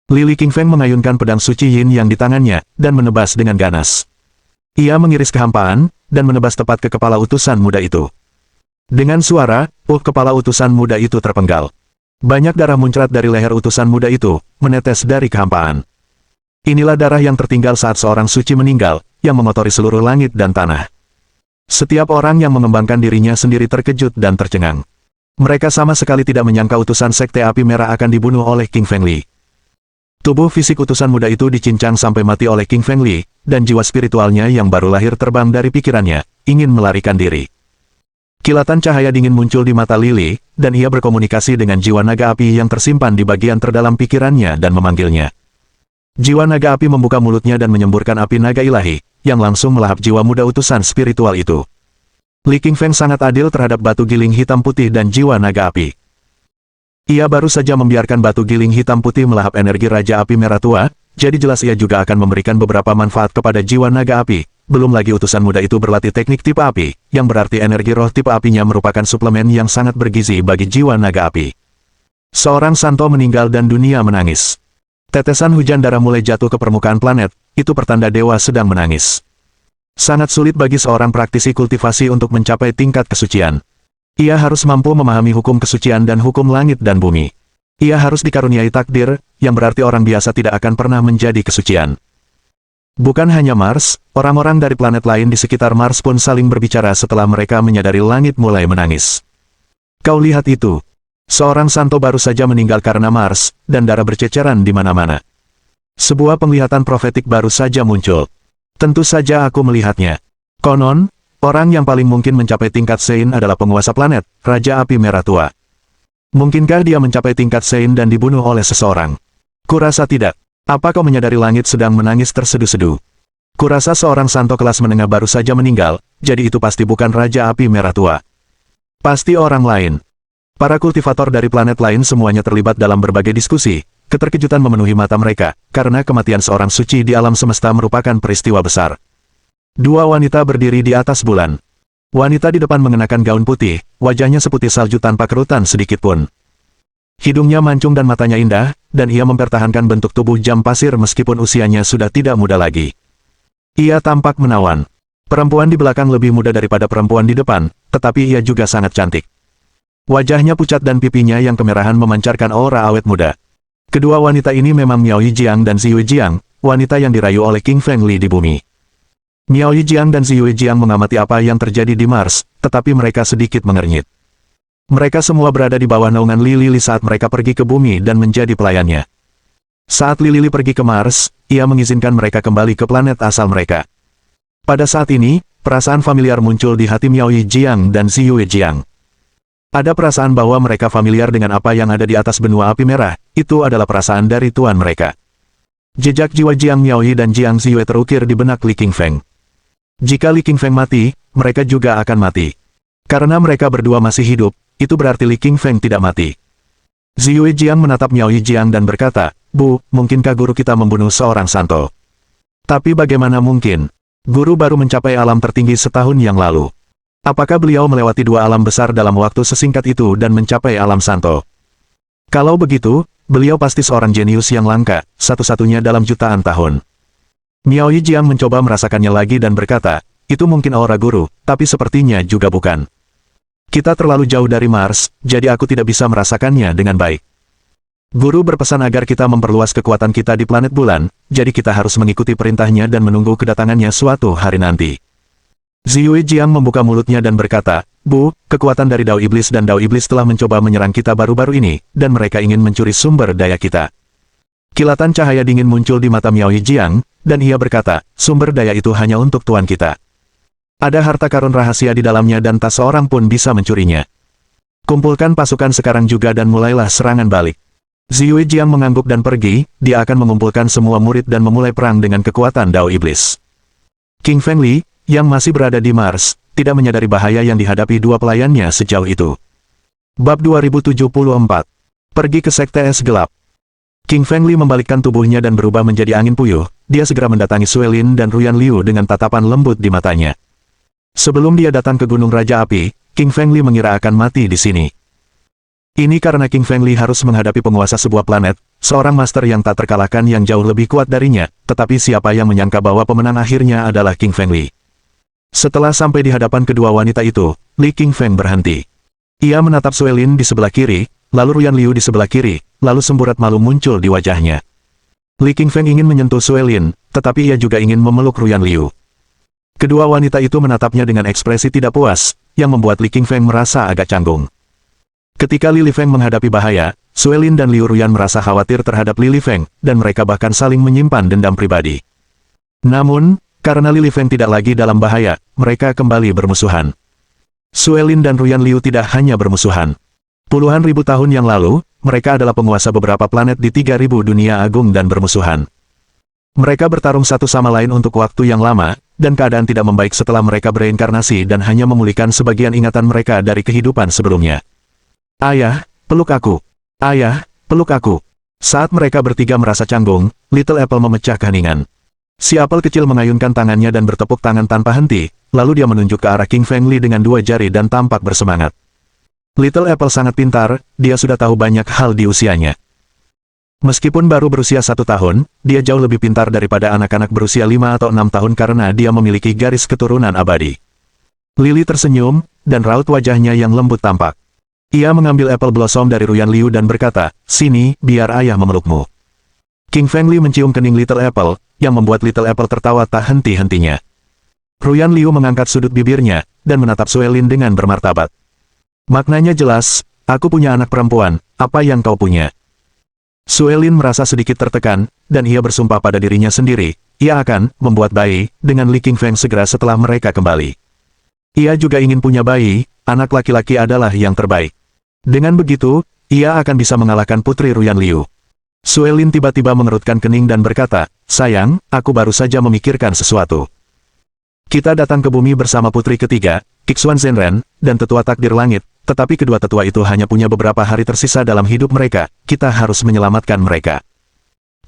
Li King Feng mengayunkan pedang suci yin yang di tangannya, dan menebas dengan ganas. Ia mengiris kehampaan, dan menebas tepat ke kepala utusan muda itu. Dengan suara, kepala utusan muda itu terpenggal. Banyak darah muncrat dari leher utusan muda itu, menetes dari kehampaan. Inilah darah yang tertinggal saat seorang suci meninggal, yang mengotori seluruh langit dan tanah. Setiap orang yang mengembangkan dirinya sendiri terkejut dan tercengang. Mereka sama sekali tidak menyangka utusan Sekte Api Merah akan dibunuh oleh King Feng Li. Tubuh fisik utusan muda itu dicincang sampai mati oleh King Feng Li, dan jiwa spiritualnya yang baru lahir terbang dari pikirannya, ingin melarikan diri. Kilatan cahaya dingin muncul di mata Li, dan ia berkomunikasi dengan jiwa naga api yang tersimpan di bagian terdalam pikirannya dan memanggilnya. Jiwa naga api membuka mulutnya dan menyemburkan api naga ilahi, yang langsung melahap jiwa muda utusan spiritual itu. Li King Feng sangat adil terhadap batu giling hitam putih dan jiwa naga api. Ia baru saja membiarkan batu giling hitam putih melahap energi Raja Api Merah Tua, jadi jelas ia juga akan memberikan beberapa manfaat kepada jiwa naga api. Belum lagi utusan muda itu berlatih teknik tipe api, yang berarti energi roh tipe apinya merupakan suplemen yang sangat bergizi bagi jiwa naga api. Seorang santo meninggal dan dunia menangis. Tetesan hujan darah mulai jatuh ke permukaan planet, itu pertanda dewa sedang menangis. Sangat sulit bagi seorang praktisi kultivasi untuk mencapai tingkat kesucian. Ia harus mampu memahami hukum kesucian dan hukum langit dan bumi. Ia harus dikaruniai takdir, yang berarti orang biasa tidak akan pernah menjadi kesucian. Bukan hanya Mars, orang-orang dari planet lain di sekitar Mars pun saling berbicara setelah mereka menyadari langit mulai menangis. Kau lihat itu. Seorang santo baru saja meninggal karena Mars, dan darah berceceran di mana-mana. Sebuah penglihatan profetik baru saja muncul. Tentu saja aku melihatnya. Konon, Orang yang paling mungkin mencapai tingkat Sein adalah penguasa planet, Raja Api Merah Tua. Mungkinkah dia mencapai tingkat Sein dan dibunuh oleh seseorang? Kurasa tidak. Apa kau menyadari langit sedang menangis terseduh-seduh? Kurasa seorang santo kelas menengah baru saja meninggal, jadi itu pasti bukan Raja Api Merah Tua. Pasti orang lain. Para kultivator dari planet lain semuanya terlibat dalam berbagai diskusi. Keterkejutan memenuhi mata mereka, karena kematian seorang suci di alam semesta merupakan peristiwa besar. Dua wanita berdiri di atas bulan. Wanita di depan mengenakan gaun putih, wajahnya seputih salju tanpa kerutan sedikit pun. Hidungnya mancung dan matanya indah, dan ia mempertahankan bentuk tubuh jam pasir meskipun usianya sudah tidak muda lagi. Ia tampak menawan. Perempuan di belakang lebih muda daripada perempuan di depan, tetapi ia juga sangat cantik. Wajahnya pucat dan pipinya yang kemerahan memancarkan aura awet muda. Kedua wanita ini memang Miao Yijiang dan Ziyu Jiang, wanita yang dirayu oleh King Feng Li di bumi. Miao Yijiang dan Ziyu Jiang mengamati apa yang terjadi di Mars, tetapi mereka sedikit mengernyit. Mereka semua berada di bawah naungan Li Li saat mereka pergi ke bumi dan menjadi pelayannya. Saat Li Li pergi ke Mars, ia mengizinkan mereka kembali ke planet asal mereka. Pada saat ini, perasaan familiar muncul di hati Miao Yijiang dan Ziyu Jiang. Ada perasaan bahwa mereka familiar dengan apa yang ada di atas benua api merah, itu adalah perasaan dari tuan mereka. Jejak jiwa Jiang Miaoyi dan Jiang Ziyue terukir di benak Li Qingfeng. Jika Li Qingfeng mati, mereka juga akan mati. Karena mereka berdua masih hidup, itu berarti Li Qingfeng tidak mati. Ziyue Jiang menatap Miaoyi Jiang dan berkata, "Bu, mungkinkah guru kita membunuh seorang santo?" Tapi bagaimana mungkin? Guru baru mencapai alam tertinggi setahun yang lalu. Apakah beliau melewati dua alam besar dalam waktu sesingkat itu dan mencapai alam santo? Kalau begitu, beliau pasti seorang jenius yang langka, satu-satunya dalam jutaan tahun. Miao Yijiang mencoba merasakannya lagi dan berkata, itu mungkin aura guru, tapi sepertinya juga bukan. Kita terlalu jauh dari Mars, jadi aku tidak bisa merasakannya dengan baik. Guru berpesan agar kita memperluas kekuatan kita di planet bulan, jadi kita harus mengikuti perintahnya dan menunggu kedatangannya suatu hari nanti. Ziyue Jiang membuka mulutnya dan berkata, "Bu, kekuatan dari Dao Iblis dan Dao Iblis telah mencoba menyerang kita baru-baru ini, dan mereka ingin mencuri sumber daya kita." Kilatan cahaya dingin muncul di mata Miao Yijiang, dan ia berkata, "Sumber daya itu hanya untuk tuan kita. Ada harta karun rahasia di dalamnya dan tak seorang pun bisa mencurinya. Kumpulkan pasukan sekarang juga dan mulailah serangan balik." Ziyue Jiang mengangguk dan pergi, dia akan mengumpulkan semua murid dan memulai perang dengan kekuatan Dao Iblis. King Feng Li, yang masih berada di Mars, tidak menyadari bahaya yang dihadapi dua pelayannya sejauh itu. Bab 2074. Pergi ke Sekte Es Gelap. King Feng Li membalikkan tubuhnya dan berubah menjadi angin puyuh, dia segera mendatangi Suelin dan Ruyan Liu dengan tatapan lembut di matanya. Sebelum dia datang ke Gunung Raja Api, King Feng Li mengira akan mati di sini. Ini karena King Feng Li harus menghadapi penguasa sebuah planet, seorang master yang tak terkalahkan yang jauh lebih kuat darinya, tetapi siapa yang menyangka bahwa pemenang akhirnya adalah King Feng Li. Setelah sampai di hadapan kedua wanita itu, Li Qingfeng berhenti. Ia menatap Suelin di sebelah kiri, lalu Ruyan Liu di sebelah kiri, lalu semburat malu muncul di wajahnya. Li Qingfeng ingin menyentuh Suelin, tetapi ia juga ingin memeluk Ruyan Liu. Kedua wanita itu menatapnya dengan ekspresi tidak puas, yang membuat Li Qingfeng merasa agak canggung. Ketika Li Feng menghadapi bahaya, Suelin dan Liu Ruyan merasa khawatir terhadap Li Feng, dan mereka bahkan saling menyimpan dendam pribadi. Namun, karena Li Feng tidak lagi dalam bahaya, mereka kembali bermusuhan. Suelin dan Ruyan Liu tidak hanya bermusuhan. Puluhan ribu tahun yang lalu, mereka adalah penguasa beberapa planet di 3000 dunia agung dan bermusuhan. Mereka bertarung satu sama lain untuk waktu yang lama, dan keadaan tidak membaik setelah mereka bereinkarnasi dan hanya memulihkan sebagian ingatan mereka dari kehidupan sebelumnya. "Ayah, peluk aku. Ayah, peluk aku." Saat mereka bertiga merasa canggung, Little Apple memecah keheningan. Si apel kecil mengayunkan tangannya dan bertepuk tangan tanpa henti, lalu dia menunjuk ke arah King Feng Li dengan dua jari dan tampak bersemangat. Little Apple sangat pintar, dia sudah tahu banyak hal di usianya. Meskipun baru berusia 1 tahun, dia jauh lebih pintar daripada anak-anak berusia 5 atau 6 tahun karena dia memiliki garis keturunan abadi. Lily tersenyum, dan raut wajahnya yang lembut tampak. Ia mengambil apple blossom dari Ruyan Liu dan berkata, "Sini, biar ayah memelukmu." King Feng Li mencium kening Little Apple, yang membuat Little Apple tertawa tak henti-hentinya. Ruyan Liu mengangkat sudut bibirnya, dan menatap Suelin dengan bermartabat. "Maknanya jelas, aku punya anak perempuan, apa yang kau punya?" Suelin merasa sedikit tertekan, dan ia bersumpah pada dirinya sendiri, ia akan membuat bayi dengan Li Qingfeng segera setelah mereka kembali. Ia juga ingin punya bayi, anak laki-laki adalah yang terbaik. Dengan begitu, ia akan bisa mengalahkan Putri Ruyan Liu. Suelin tiba-tiba mengerutkan kening dan berkata, sayang, aku baru saja memikirkan sesuatu. Kita datang ke bumi bersama putri ketiga, Kixuan Zhenren, dan tetua takdir langit, tetapi kedua tetua itu hanya punya beberapa hari tersisa dalam hidup mereka, kita harus menyelamatkan mereka.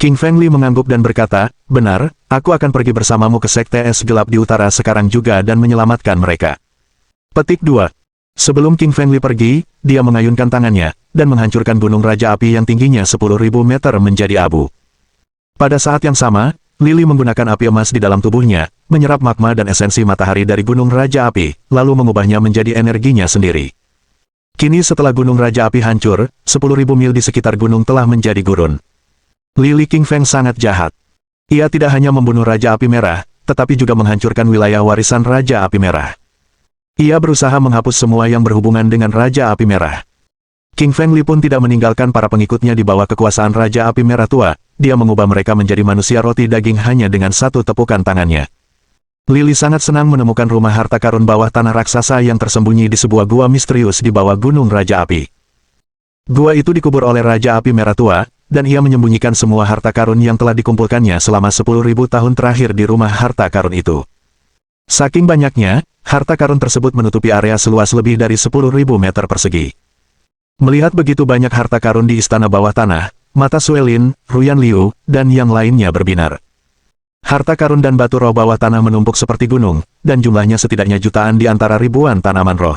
King Fengli mengangguk dan berkata, benar, aku akan pergi bersamamu ke Sekte Es Gelap di utara sekarang juga dan menyelamatkan mereka. Petik 2. Sebelum King Fengli pergi, dia mengayunkan tangannya, dan menghancurkan gunung Raja Api yang tingginya 10.000 meter menjadi abu. Pada saat yang sama, Lili menggunakan api emas di dalam tubuhnya, menyerap magma dan esensi matahari dari gunung Raja Api, lalu mengubahnya menjadi energinya sendiri. Kini setelah gunung Raja Api hancur, 10.000 mil di sekitar gunung telah menjadi gurun. Lili King Feng sangat jahat. Ia tidak hanya membunuh Raja Api Merah, tetapi juga menghancurkan wilayah warisan Raja Api Merah. Ia berusaha menghapus semua yang berhubungan dengan Raja Api Merah. King Fengli pun tidak meninggalkan para pengikutnya di bawah kekuasaan Raja Api Merah tua, dia mengubah mereka menjadi manusia roti daging hanya dengan satu tepukan tangannya. Lili sangat senang menemukan rumah harta karun bawah tanah raksasa yang tersembunyi di sebuah gua misterius di bawah gunung Raja Api. Gua itu dikubur oleh Raja Api Merah tua, dan ia menyembunyikan semua harta karun yang telah dikumpulkannya selama 10.000 tahun terakhir di rumah harta karun itu. Saking banyaknya, harta karun tersebut menutupi area seluas lebih dari 10.000 meter persegi. Melihat begitu banyak harta karun di istana bawah tanah, mata Suelin, Ruyan Liu, dan yang lainnya berbinar. Harta karun dan batu roh bawah tanah menumpuk seperti gunung, dan jumlahnya setidaknya jutaan di antara ribuan tanaman roh.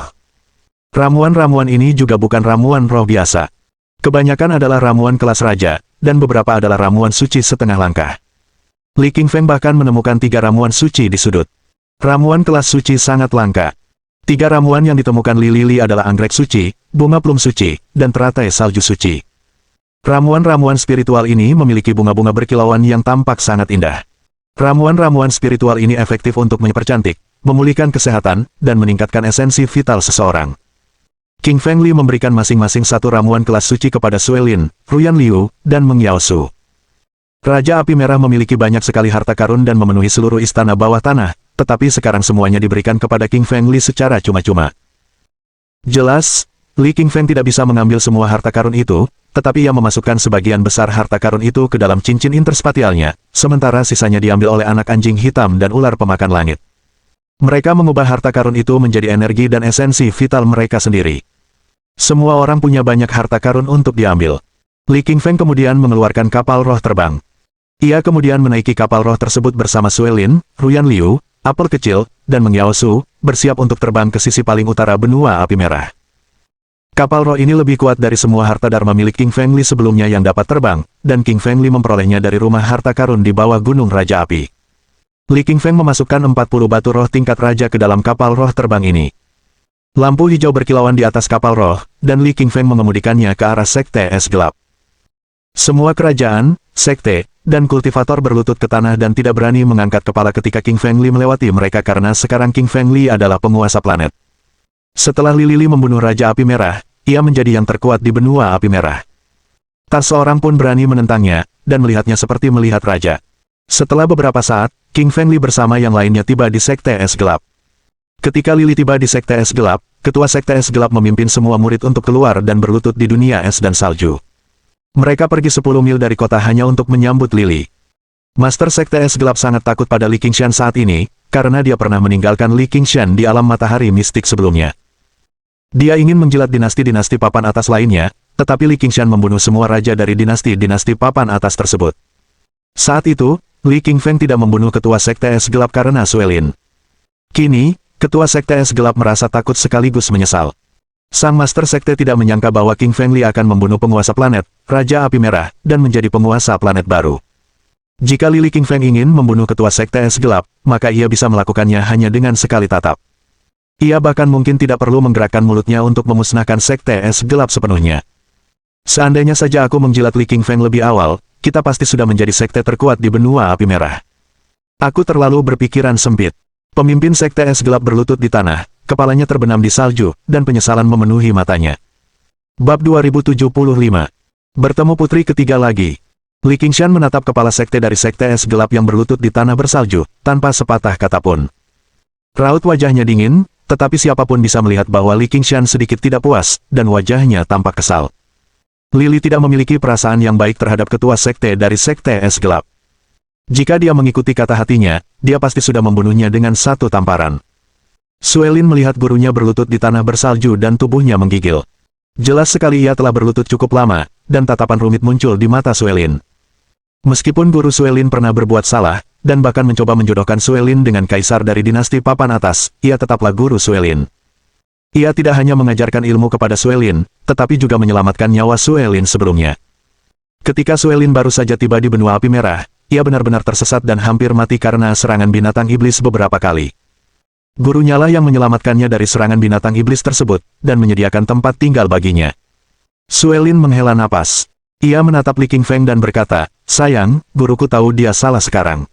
Ramuan-ramuan ini juga bukan ramuan roh biasa. Kebanyakan adalah ramuan kelas raja, dan beberapa adalah ramuan suci setengah langkah. Li King Feng bahkan menemukan 3 ramuan suci di sudut. Ramuan kelas suci sangat langka. 3 ramuan yang ditemukan Lili adalah anggrek suci, bunga plum suci, dan teratai salju suci. Ramuan-ramuan spiritual ini memiliki bunga-bunga berkilauan yang tampak sangat indah. Ramuan-ramuan spiritual ini efektif untuk mempercantik, memulihkan kesehatan, dan meningkatkan esensi vital seseorang. King Fengli memberikan masing-masing 1 ramuan kelas suci kepada Suelin, Ruyan Liu, dan Meng Yaosu. Raja Api Merah memiliki banyak sekali harta karun dan memenuhi seluruh istana bawah tanah, tetapi sekarang semuanya diberikan kepada King Fengli secara cuma-cuma. Jelas, Li King Feng tidak bisa mengambil semua harta karun itu, tetapi ia memasukkan sebagian besar harta karun itu ke dalam cincin interspatialnya, sementara sisanya diambil oleh anak anjing hitam dan ular pemakan langit. Mereka mengubah harta karun itu menjadi energi dan esensi vital mereka sendiri. Semua orang punya banyak harta karun untuk diambil. Li King Feng kemudian mengeluarkan kapal roh terbang. Ia kemudian menaiki kapal roh tersebut bersama Suelin, Ruyan Liu, Apel Kecil, dan Meng Yaosu, bersiap untuk terbang ke sisi paling utara benua api merah. Kapal roh ini lebih kuat dari semua harta dharma milik King Fengli sebelumnya yang dapat terbang, dan King Fengli memperolehnya dari rumah harta karun di bawah gunung Raja Api. Li King Feng memasukkan 40 batu roh tingkat raja ke dalam kapal roh terbang ini. Lampu hijau berkilauan di atas kapal roh, dan Li King Feng mengemudikannya ke arah Sekte Es Gelap. Semua kerajaan, sekte, dan kultivator berlutut ke tanah dan tidak berani mengangkat kepala ketika King Fengli melewati mereka karena sekarang King Fengli adalah penguasa planet. Setelah Lili membunuh Raja Api Merah, ia menjadi yang terkuat di benua Api Merah. Tak seorang pun berani menentangnya, dan melihatnya seperti melihat raja. Setelah beberapa saat, King Fengli bersama yang lainnya tiba di Sekte Es Gelap. Ketika Lili tiba di Sekte Es Gelap, Ketua Sekte Es Gelap memimpin semua murid untuk keluar dan berlutut di dunia es dan salju. Mereka pergi 10 mil dari kota hanya untuk menyambut Lili. Master Sekte Es Gelap sangat takut pada Li Qingshan saat ini, karena dia pernah meninggalkan Li Qingshan di alam matahari mistik sebelumnya. Dia ingin menjilat dinasti-dinasti papan atas lainnya, tetapi Li Qingshan membunuh semua raja dari dinasti-dinasti papan atas tersebut. Saat itu, Li King Feng tidak membunuh Ketua Sekte Es Gelap karena Suelin. Kini, Ketua Sekte Es Gelap merasa takut sekaligus menyesal. Sang Master Sekte tidak menyangka bahwa King Fengli akan membunuh penguasa planet, Raja Api Merah, dan menjadi penguasa planet baru. Jika Li King Feng ingin membunuh Ketua Sekte Es Gelap, maka ia bisa melakukannya hanya dengan sekali tatap. Ia bahkan mungkin tidak perlu menggerakkan mulutnya untuk memusnahkan Sekte Es Gelap sepenuhnya. Seandainya saja aku menjilat Li King Feng lebih awal, kita pasti sudah menjadi sekte terkuat di benua Api Merah. Aku terlalu berpikiran sempit. Pemimpin Sekte Es Gelap berlutut di tanah, kepalanya terbenam di salju, dan penyesalan memenuhi matanya. Bab 2075. Bertemu putri ketiga lagi. Li Qingshan menatap kepala sekte dari Sekte Es Gelap yang berlutut di tanah bersalju, tanpa sepatah kata pun. Raut wajahnya dingin, tetapi siapapun bisa melihat bahwa Li Qingshan sedikit tidak puas, dan wajahnya tampak kesal. Lily tidak memiliki perasaan yang baik terhadap ketua sekte dari Sekte Es Gelap. Jika dia mengikuti kata hatinya, dia pasti sudah membunuhnya dengan satu tamparan. Suelin melihat gurunya berlutut di tanah bersalju dan tubuhnya menggigil. Jelas sekali ia telah berlutut cukup lama, dan tatapan rumit muncul di mata Suelin. Meskipun guru Suelin pernah berbuat salah, dan bahkan mencoba menjodohkan Suelin dengan kaisar dari dinasti papan atas, ia tetaplah guru Suelin. Ia tidak hanya mengajarkan ilmu kepada Suelin, tetapi juga menyelamatkan nyawa Suelin sebelumnya. Ketika Suelin baru saja tiba di benua api merah, ia benar-benar tersesat dan hampir mati karena serangan binatang iblis beberapa kali. Gurunya lah yang menyelamatkannya dari serangan binatang iblis tersebut, dan menyediakan tempat tinggal baginya. Suelin menghela napas. Ia menatap Li Qingfeng dan berkata, "Sayang, guruku tahu dia salah sekarang.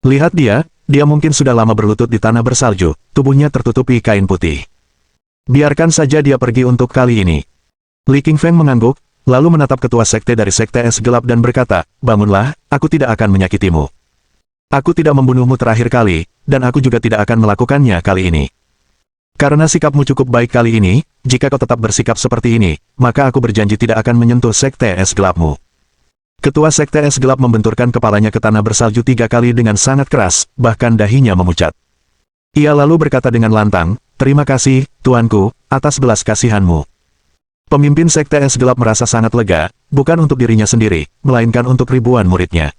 Lihat dia mungkin sudah lama berlutut di tanah bersalju, tubuhnya tertutupi kain putih. Biarkan saja dia pergi untuk kali ini." Li Qingfeng mengangguk, lalu menatap ketua sekte dari Sekte Es Gelap dan berkata, "Bangunlah, aku tidak akan menyakitimu. Aku tidak membunuhmu terakhir kali, dan aku juga tidak akan melakukannya kali ini. Karena sikapmu cukup baik kali ini, jika kau tetap bersikap seperti ini, maka aku berjanji tidak akan menyentuh Sekte Es Gelapmu." Ketua Sekte Es Gelap membenturkan kepalanya ke tanah bersalju 3 kali dengan sangat keras, bahkan dahinya memucat. Ia lalu berkata dengan lantang, "Terima kasih, tuanku, atas belas kasihanmu." Pemimpin Sekte Es Gelap merasa sangat lega, bukan untuk dirinya sendiri, melainkan untuk ribuan muridnya.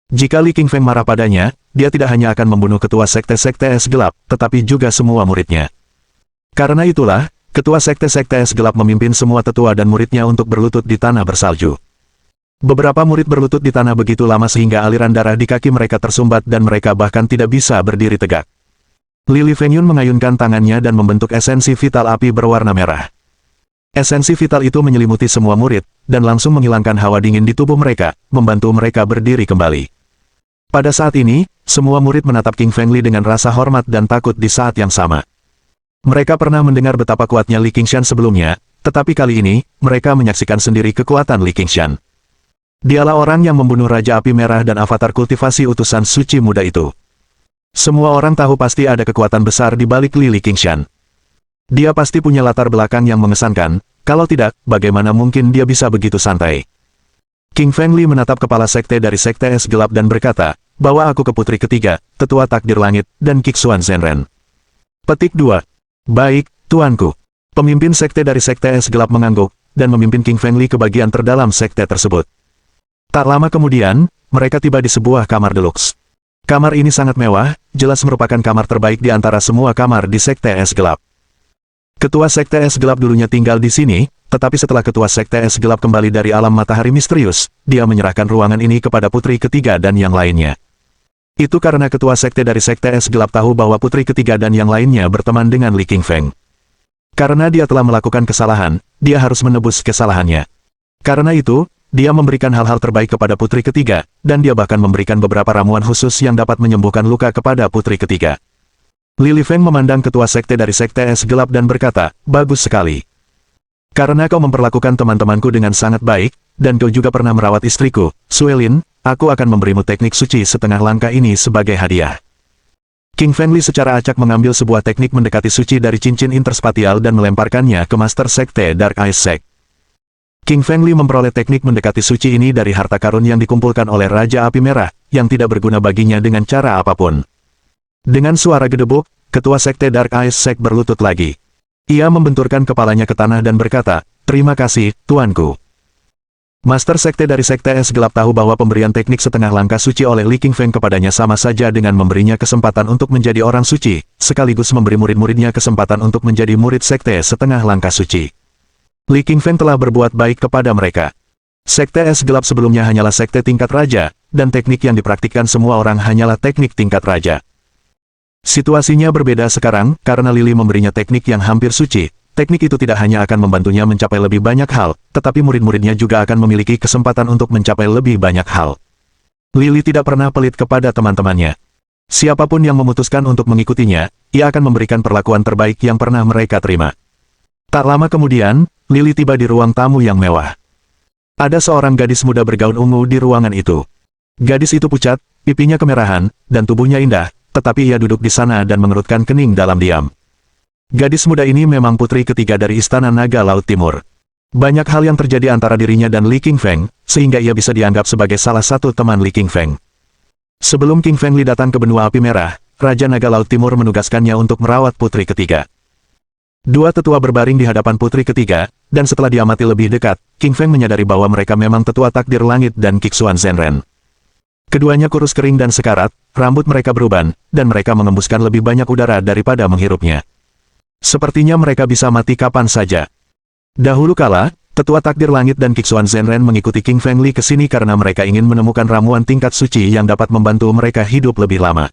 Jika Li Qingfeng marah padanya, dia tidak hanya akan membunuh ketua Sekte Es Gelap, tetapi juga semua muridnya. Karena itulah, ketua Sekte Es Gelap memimpin semua tetua dan muridnya untuk berlutut di tanah bersalju. Beberapa murid berlutut di tanah begitu lama sehingga aliran darah di kaki mereka tersumbat dan mereka bahkan tidak bisa berdiri tegak. Li Fengyun mengayunkan tangannya dan membentuk esensi vital api berwarna merah. Esensi vital itu menyelimuti semua murid, dan langsung menghilangkan hawa dingin di tubuh mereka, membantu mereka berdiri kembali. Pada saat ini, semua murid menatap King Feng Li dengan rasa hormat dan takut di saat yang sama. Mereka pernah mendengar betapa kuatnya Li Qingshan sebelumnya, tetapi kali ini, mereka menyaksikan sendiri kekuatan Li Qingshan. Dialah orang yang membunuh Raja Api Merah dan avatar kultivasi utusan suci muda itu. Semua orang tahu pasti ada kekuatan besar di balik Li Qingshan. Dia pasti punya latar belakang yang mengesankan, kalau tidak, bagaimana mungkin dia bisa begitu santai. King Feng Li menatap kepala sekte dari Sekte Es Gelap dan berkata, "Bawa aku ke putri ketiga, tetua takdir langit, dan Kixuan Zhenren." Petik 2. "Baik, tuanku." Pemimpin sekte dari Sekte Es Gelap mengangguk, dan memimpin King Feng Li ke bagian terdalam sekte tersebut. Tak lama kemudian, mereka tiba di sebuah kamar deluxe. Kamar ini sangat mewah, jelas merupakan kamar terbaik di antara semua kamar di Sekte Es Gelap. Ketua Sekte Es Gelap dulunya tinggal di sini, tetapi setelah Ketua Sekte Es Gelap kembali dari alam matahari misterius, dia menyerahkan ruangan ini kepada putri ketiga dan yang lainnya. Itu karena Ketua Sekte dari Sekte Es Gelap tahu bahwa putri ketiga dan yang lainnya berteman dengan Li Qingfeng. Karena dia telah melakukan kesalahan, dia harus menebus kesalahannya. Karena itu, dia memberikan hal-hal terbaik kepada putri ketiga, dan dia bahkan memberikan beberapa ramuan khusus yang dapat menyembuhkan luka kepada putri ketiga. Li Feng memandang ketua sekte dari Sekte Es Gelap dan berkata, "Bagus sekali. Karena kau memperlakukan teman-temanku dengan sangat baik, dan kau juga pernah merawat istriku, Suelin, aku akan memberimu teknik suci setengah langkah ini sebagai hadiah." King Feng Li secara acak mengambil sebuah teknik mendekati suci dari cincin interspatial dan melemparkannya ke Master Sekte Dark Ice Sect. King Feng Li memperoleh teknik mendekati suci ini dari harta karun yang dikumpulkan oleh Raja Api Merah, yang tidak berguna baginya dengan cara apapun. Dengan suara gedebuk, ketua sekte Dark Ice Sect berlutut lagi. Ia membenturkan kepalanya ke tanah dan berkata, "Terima kasih, tuanku." Master sekte dari Sekte Es Gelap tahu bahwa pemberian teknik setengah langkah suci oleh Li Qingfeng kepadanya sama saja dengan memberinya kesempatan untuk menjadi orang suci, sekaligus memberi murid-muridnya kesempatan untuk menjadi murid sekte setengah langkah suci. Li Qingfeng telah berbuat baik kepada mereka. Sekte Es Gelap sebelumnya hanyalah sekte tingkat raja, dan teknik yang dipraktikkan semua orang hanyalah teknik tingkat raja. Situasinya berbeda sekarang, karena Lily memberinya teknik yang hampir suci. Teknik itu tidak hanya akan membantunya mencapai lebih banyak hal, tetapi murid-muridnya juga akan memiliki kesempatan untuk mencapai lebih banyak hal. Lily tidak pernah pelit kepada teman-temannya. Siapapun yang memutuskan untuk mengikutinya, ia akan memberikan perlakuan terbaik yang pernah mereka terima. Tak lama kemudian, Lily tiba di ruang tamu yang mewah. Ada seorang gadis muda bergaun ungu di ruangan itu. Gadis itu pucat, pipinya kemerahan, dan tubuhnya indah, tetapi ia duduk di sana dan mengerutkan kening dalam diam. Gadis muda ini memang putri ketiga dari Istana Naga Laut Timur. Banyak hal yang terjadi antara dirinya dan Li Qingfeng, sehingga ia bisa dianggap sebagai salah satu teman Li Qingfeng. Sebelum King Feng Li datang ke benua api merah, Raja Naga Laut Timur menugaskannya untuk merawat putri ketiga. Dua tetua berbaring di hadapan putri ketiga, dan setelah diamati lebih dekat, King Feng menyadari bahwa mereka memang tetua takdir langit dan Kixuan Zhenren. Keduanya kurus kering dan sekarat, rambut mereka beruban, dan mereka mengembuskan lebih banyak udara daripada menghirupnya. Sepertinya mereka bisa mati kapan saja. Dahulu kala, tetua takdir langit dan Kixuan Zhenren mengikuti King Feng Li ke sini karena mereka ingin menemukan ramuan tingkat suci yang dapat membantu mereka hidup lebih lama.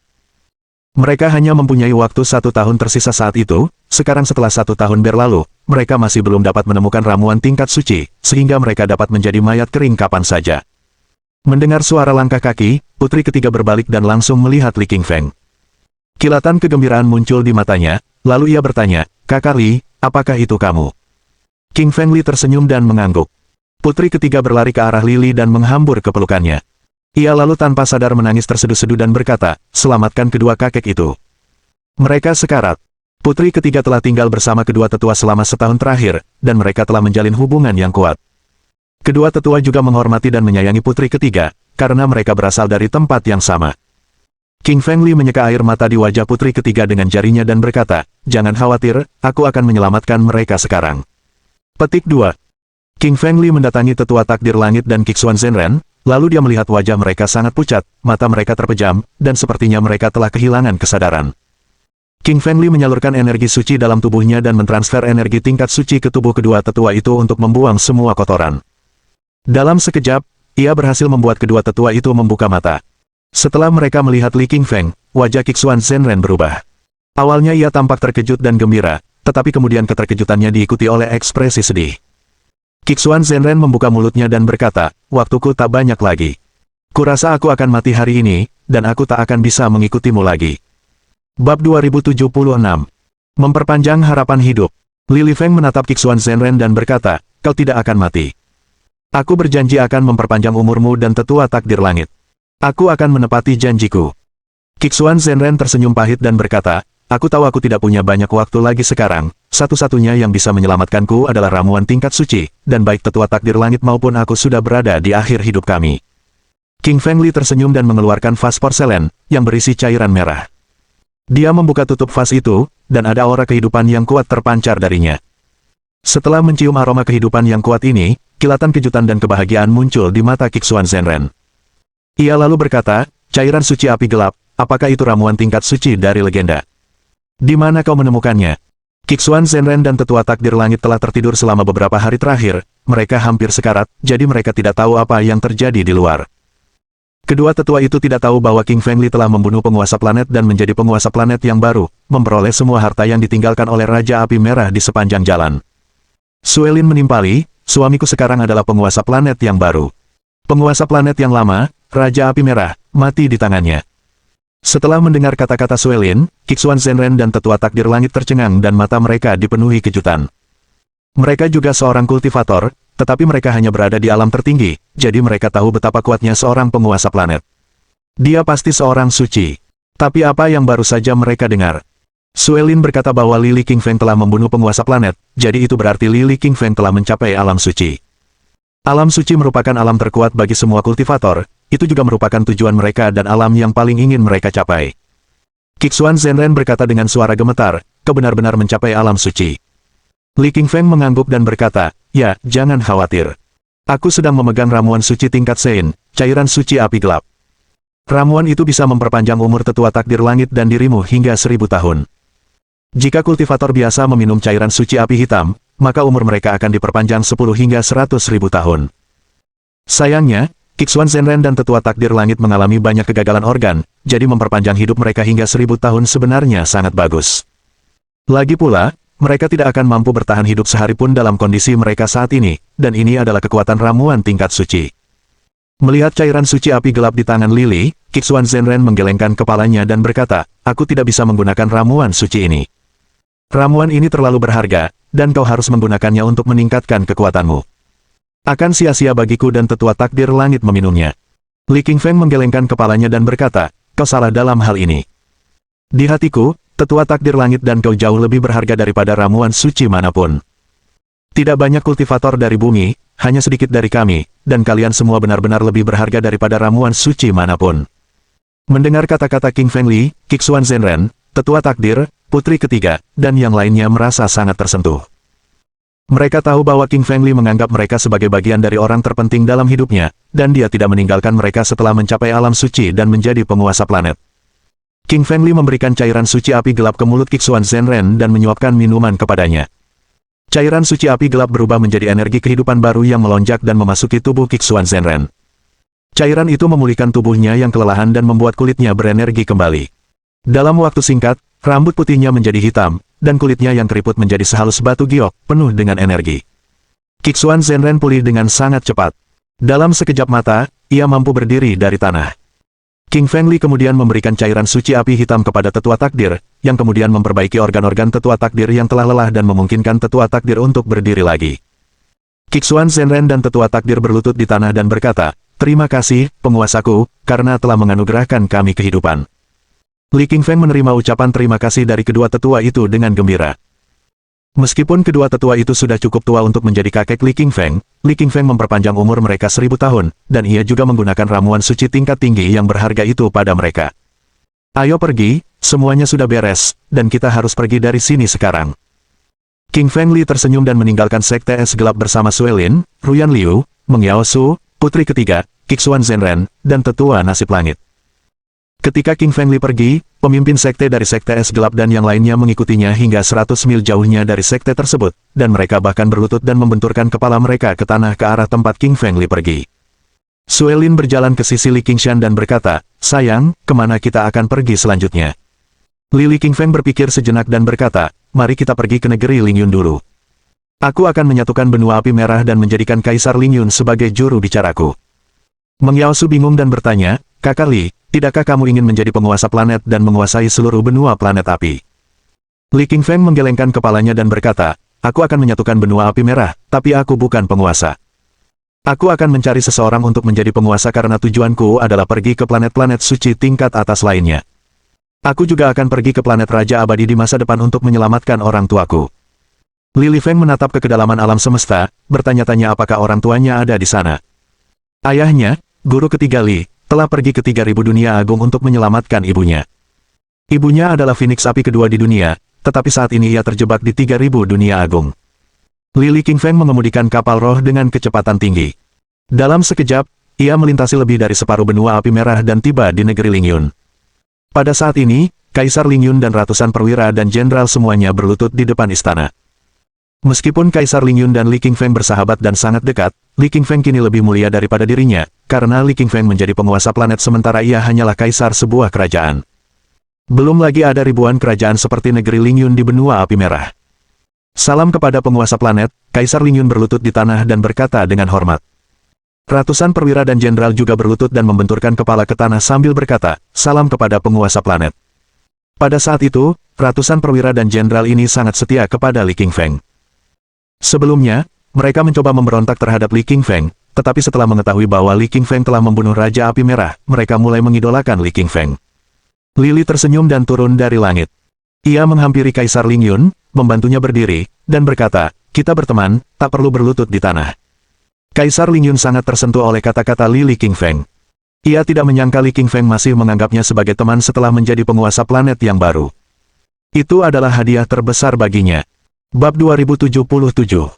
Mereka hanya mempunyai waktu 1 tahun tersisa saat itu, sekarang setelah 1 tahun berlalu, mereka masih belum dapat menemukan ramuan tingkat suci, sehingga mereka dapat menjadi mayat kering kapan saja. Mendengar suara langkah kaki, putri ketiga berbalik dan langsung melihat Li Qingfeng. Kilatan kegembiraan muncul di matanya, lalu ia bertanya, "Kakak Li, apakah itu kamu?" King Feng Li tersenyum dan mengangguk. Putri ketiga berlari ke arah Lili dan menghambur ke pelukannya. Ia lalu tanpa sadar menangis terseduh-seduh dan berkata, "Selamatkan kedua kakek itu." Mereka sekarat. Putri ketiga telah tinggal bersama kedua tetua selama setahun terakhir, dan mereka telah menjalin hubungan yang kuat. Kedua tetua juga menghormati dan menyayangi putri ketiga, karena mereka berasal dari tempat yang sama. King Feng Li menyeka air mata di wajah putri ketiga dengan jarinya dan berkata, "Jangan khawatir, aku akan menyelamatkan mereka sekarang." Petik 2. King Feng Li mendatangi tetua takdir langit dan Kixuan Zhenren, lalu dia melihat wajah mereka sangat pucat, mata mereka terpejam, dan sepertinya mereka telah kehilangan kesadaran. King Feng Li menyalurkan energi suci dalam tubuhnya dan mentransfer energi tingkat suci ke tubuh kedua tetua itu untuk membuang semua kotoran. Dalam sekejap, ia berhasil membuat kedua tetua itu membuka mata. Setelah mereka melihat Li Qingfeng, wajah Kixuan Zhenren berubah. Awalnya ia tampak terkejut dan gembira, tetapi kemudian keterkejutannya diikuti oleh ekspresi sedih. Kixuan Zhenren membuka mulutnya dan berkata, "Waktuku tak banyak lagi. Kurasa aku akan mati hari ini, dan aku tak akan bisa mengikutimu lagi." Bab 2076. Memperpanjang harapan hidup. Li Lifeng menatap Kixuan Zhenren dan berkata, "Kau tidak akan mati. Aku berjanji akan memperpanjang umurmu dan tetua takdir langit. Aku akan menepati janjiku." Kixuan Zhenren tersenyum pahit dan berkata, "Aku tahu aku tidak punya banyak waktu lagi sekarang, satu-satunya yang bisa menyelamatkanku adalah ramuan tingkat suci, dan baik tetua takdir langit maupun aku sudah berada di akhir hidup kami." King Feng Li tersenyum dan mengeluarkan vas porselen, yang berisi cairan merah. Dia membuka tutup vas itu, dan ada aura kehidupan yang kuat terpancar darinya. Setelah mencium aroma kehidupan yang kuat ini, kilatan kejutan dan kebahagiaan muncul di mata Kixuan Zhenren. Ia lalu berkata, "Cairan suci api gelap, apakah itu ramuan tingkat suci dari legenda? Di mana kau menemukannya?" Kixuan Zhenren dan tetua takdir langit telah tertidur selama beberapa hari terakhir, mereka hampir sekarat, jadi mereka tidak tahu apa yang terjadi di luar. Kedua tetua itu tidak tahu bahwa King Feng Li telah membunuh penguasa planet dan menjadi penguasa planet yang baru, memperoleh semua harta yang ditinggalkan oleh Raja Api Merah di sepanjang jalan. Suelin menimpali, "Suamiku sekarang adalah penguasa planet yang baru. Penguasa planet yang lama, Raja Api Merah, mati di tangannya." Setelah mendengar kata-kata Suelin, Kixuan Zhenren dan tetua takdir langit tercengang dan mata mereka dipenuhi kejutan. Mereka juga seorang kultivator, tetapi mereka hanya berada di alam tertinggi, jadi mereka tahu betapa kuatnya seorang penguasa planet. Dia pasti seorang suci. Tapi apa yang baru saja mereka dengar? Suelin berkata bahwa Li Qingfeng telah membunuh penguasa planet, jadi itu berarti Li Qingfeng telah mencapai alam suci. Alam suci merupakan alam terkuat bagi semua kultivator, itu juga merupakan tujuan mereka dan alam yang paling ingin mereka capai. Kixuan Zhenren berkata dengan suara gemetar, "Kau benar-benar mencapai alam suci." Li Qingfeng mengangguk dan berkata, "Ya, jangan khawatir. Aku sedang memegang ramuan suci tingkat Sein, cairan suci api gelap. Ramuan itu bisa memperpanjang umur tetua takdir langit dan dirimu hingga 1000 tahun. Jika kultivator biasa meminum cairan suci api hitam, maka umur mereka akan diperpanjang 10 hingga 100.000 tahun." Sayangnya, Kixuan Zhenren dan tetua takdir langit mengalami banyak kegagalan organ, jadi memperpanjang hidup mereka hingga 1000 tahun sebenarnya sangat bagus. Lagi pula, mereka tidak akan mampu bertahan hidup sehari pun dalam kondisi mereka saat ini, dan ini adalah kekuatan ramuan tingkat suci. Melihat cairan suci api gelap di tangan Lili, Kixuan Zhenren menggelengkan kepalanya dan berkata, "Aku tidak bisa menggunakan ramuan suci ini. Ramuan ini terlalu berharga, dan kau harus menggunakannya untuk meningkatkan kekuatanmu. Akan sia-sia bagiku dan tetua takdir langit meminumnya." Li Qingfeng menggelengkan kepalanya dan berkata, "Kau salah dalam hal ini. Di hatiku, tetua takdir langit dan kau jauh lebih berharga daripada ramuan suci manapun. Tidak banyak kultivator dari bumi, hanya sedikit dari kami, dan kalian semua benar-benar lebih berharga daripada ramuan suci manapun. Mendengar kata-kata King Fengli, Kixuan Zhenren, tetua takdir, putri ketiga, dan yang lainnya merasa sangat tersentuh. Mereka tahu bahwa King Fengli menganggap mereka sebagai bagian dari orang terpenting dalam hidupnya, dan dia tidak meninggalkan mereka setelah mencapai alam suci dan menjadi penguasa planet. King Fengli memberikan cairan suci api gelap ke mulut Kixuan Zhenren dan menyuapkan minuman kepadanya. Cairan suci api gelap berubah menjadi energi kehidupan baru yang melonjak dan memasuki tubuh Kixuan Zhenren. Cairan itu memulihkan tubuhnya yang kelelahan dan membuat kulitnya berenergi kembali. Dalam waktu singkat, rambut putihnya menjadi hitam, dan kulitnya yang keriput menjadi sehalus batu giok, penuh dengan energi. Kixuan Zhenren pulih dengan sangat cepat. Dalam sekejap mata, ia mampu berdiri dari tanah. King Fengli kemudian memberikan cairan suci api hitam kepada tetua takdir, yang kemudian memperbaiki organ-organ tetua takdir yang telah lelah dan memungkinkan tetua takdir untuk berdiri lagi. Kixuan Zhenren dan tetua takdir berlutut di tanah dan berkata, "Terima kasih, penguasaku, karena telah menganugerahkan kami kehidupan." Li Qingfeng menerima ucapan terima kasih dari kedua tetua itu dengan gembira. Meskipun kedua tetua itu sudah cukup tua untuk menjadi kakek Li Qingfeng memperpanjang umur mereka 1000 tahun, dan ia juga menggunakan ramuan suci tingkat tinggi yang berharga itu pada mereka. "Ayo pergi, semuanya sudah beres, dan kita harus pergi dari sini sekarang." King Fengli tersenyum dan meninggalkan sekte es gelap bersama Suelin, Ruyan Liu, Meng Yaosu, putri ketiga, Kixuan Zhenren, dan tetua nasib langit. Ketika King Fengli pergi, pemimpin sekte dari sekte es gelap dan yang lainnya mengikutinya hingga 100 mil jauhnya dari sekte tersebut, dan mereka bahkan berlutut dan membenturkan kepala mereka ke tanah ke arah tempat King Fengli pergi. Suelin berjalan ke sisi Li Qingshan dan berkata, "Sayang, kemana kita akan pergi selanjutnya?" Li Qingfeng berpikir sejenak dan berkata, "Mari kita pergi ke negeri Lingyun dulu. Aku akan menyatukan benua api merah dan menjadikan Kaisar Lingyun sebagai juru bicaraku." Meng Yaosu bingung dan bertanya, "Kakak Li, tidakkah kamu ingin menjadi penguasa planet dan menguasai seluruh benua planet api?" Li Qingfeng menggelengkan kepalanya dan berkata, "Aku akan menyatukan benua api merah, tapi aku bukan penguasa. Aku akan mencari seseorang untuk menjadi penguasa karena tujuanku adalah pergi ke planet-planet suci tingkat atas lainnya. Aku juga akan pergi ke planet Raja Abadi di masa depan untuk menyelamatkan orang tuaku." Li Feng menatap ke kedalaman alam semesta, bertanya-tanya apakah orang tuanya ada di sana. Ayahnya, guru ketiga Li, telah pergi ke 3000 dunia agung untuk menyelamatkan ibunya. Ibunya adalah Phoenix api kedua di dunia, tetapi saat ini ia terjebak di 3000 dunia agung. Li Qingfeng mengemudikan kapal roh dengan kecepatan tinggi. Dalam sekejap, ia melintasi lebih dari separuh benua api merah dan tiba di negeri Lingyun. Pada saat ini, Kaisar Lingyun dan ratusan perwira dan jenderal semuanya berlutut di depan istana. Meskipun Kaisar Lingyun dan Li Qingfeng bersahabat dan sangat dekat, Li Qingfeng kini lebih mulia daripada dirinya, karena Li Qingfeng menjadi penguasa planet sementara ia hanyalah kaisar sebuah kerajaan. Belum lagi ada ribuan kerajaan seperti negeri Lingyun di benua api merah. "Salam kepada penguasa planet," Kaisar Lingyun berlutut di tanah dan berkata dengan hormat. Ratusan perwira dan jenderal juga berlutut dan membenturkan kepala ke tanah sambil berkata, "Salam kepada penguasa planet." Pada saat itu, ratusan perwira dan jenderal ini sangat setia kepada Li Qingfeng. Sebelumnya, mereka mencoba memberontak terhadap Li Qingfeng, tetapi setelah mengetahui bahwa Li Qingfeng telah membunuh Raja Api Merah, mereka mulai mengidolakan Li Qingfeng. Lili tersenyum dan turun dari langit. Ia menghampiri Kaisar Lingyun, membantunya berdiri, dan berkata, "Kita berteman, tak perlu berlutut di tanah." Kaisar Lingyun sangat tersentuh oleh kata-kata Li Qingfeng. Ia tidak menyangka Li Qingfeng masih menganggapnya sebagai teman setelah menjadi penguasa planet yang baru. Itu adalah hadiah terbesar baginya. Bab 2077.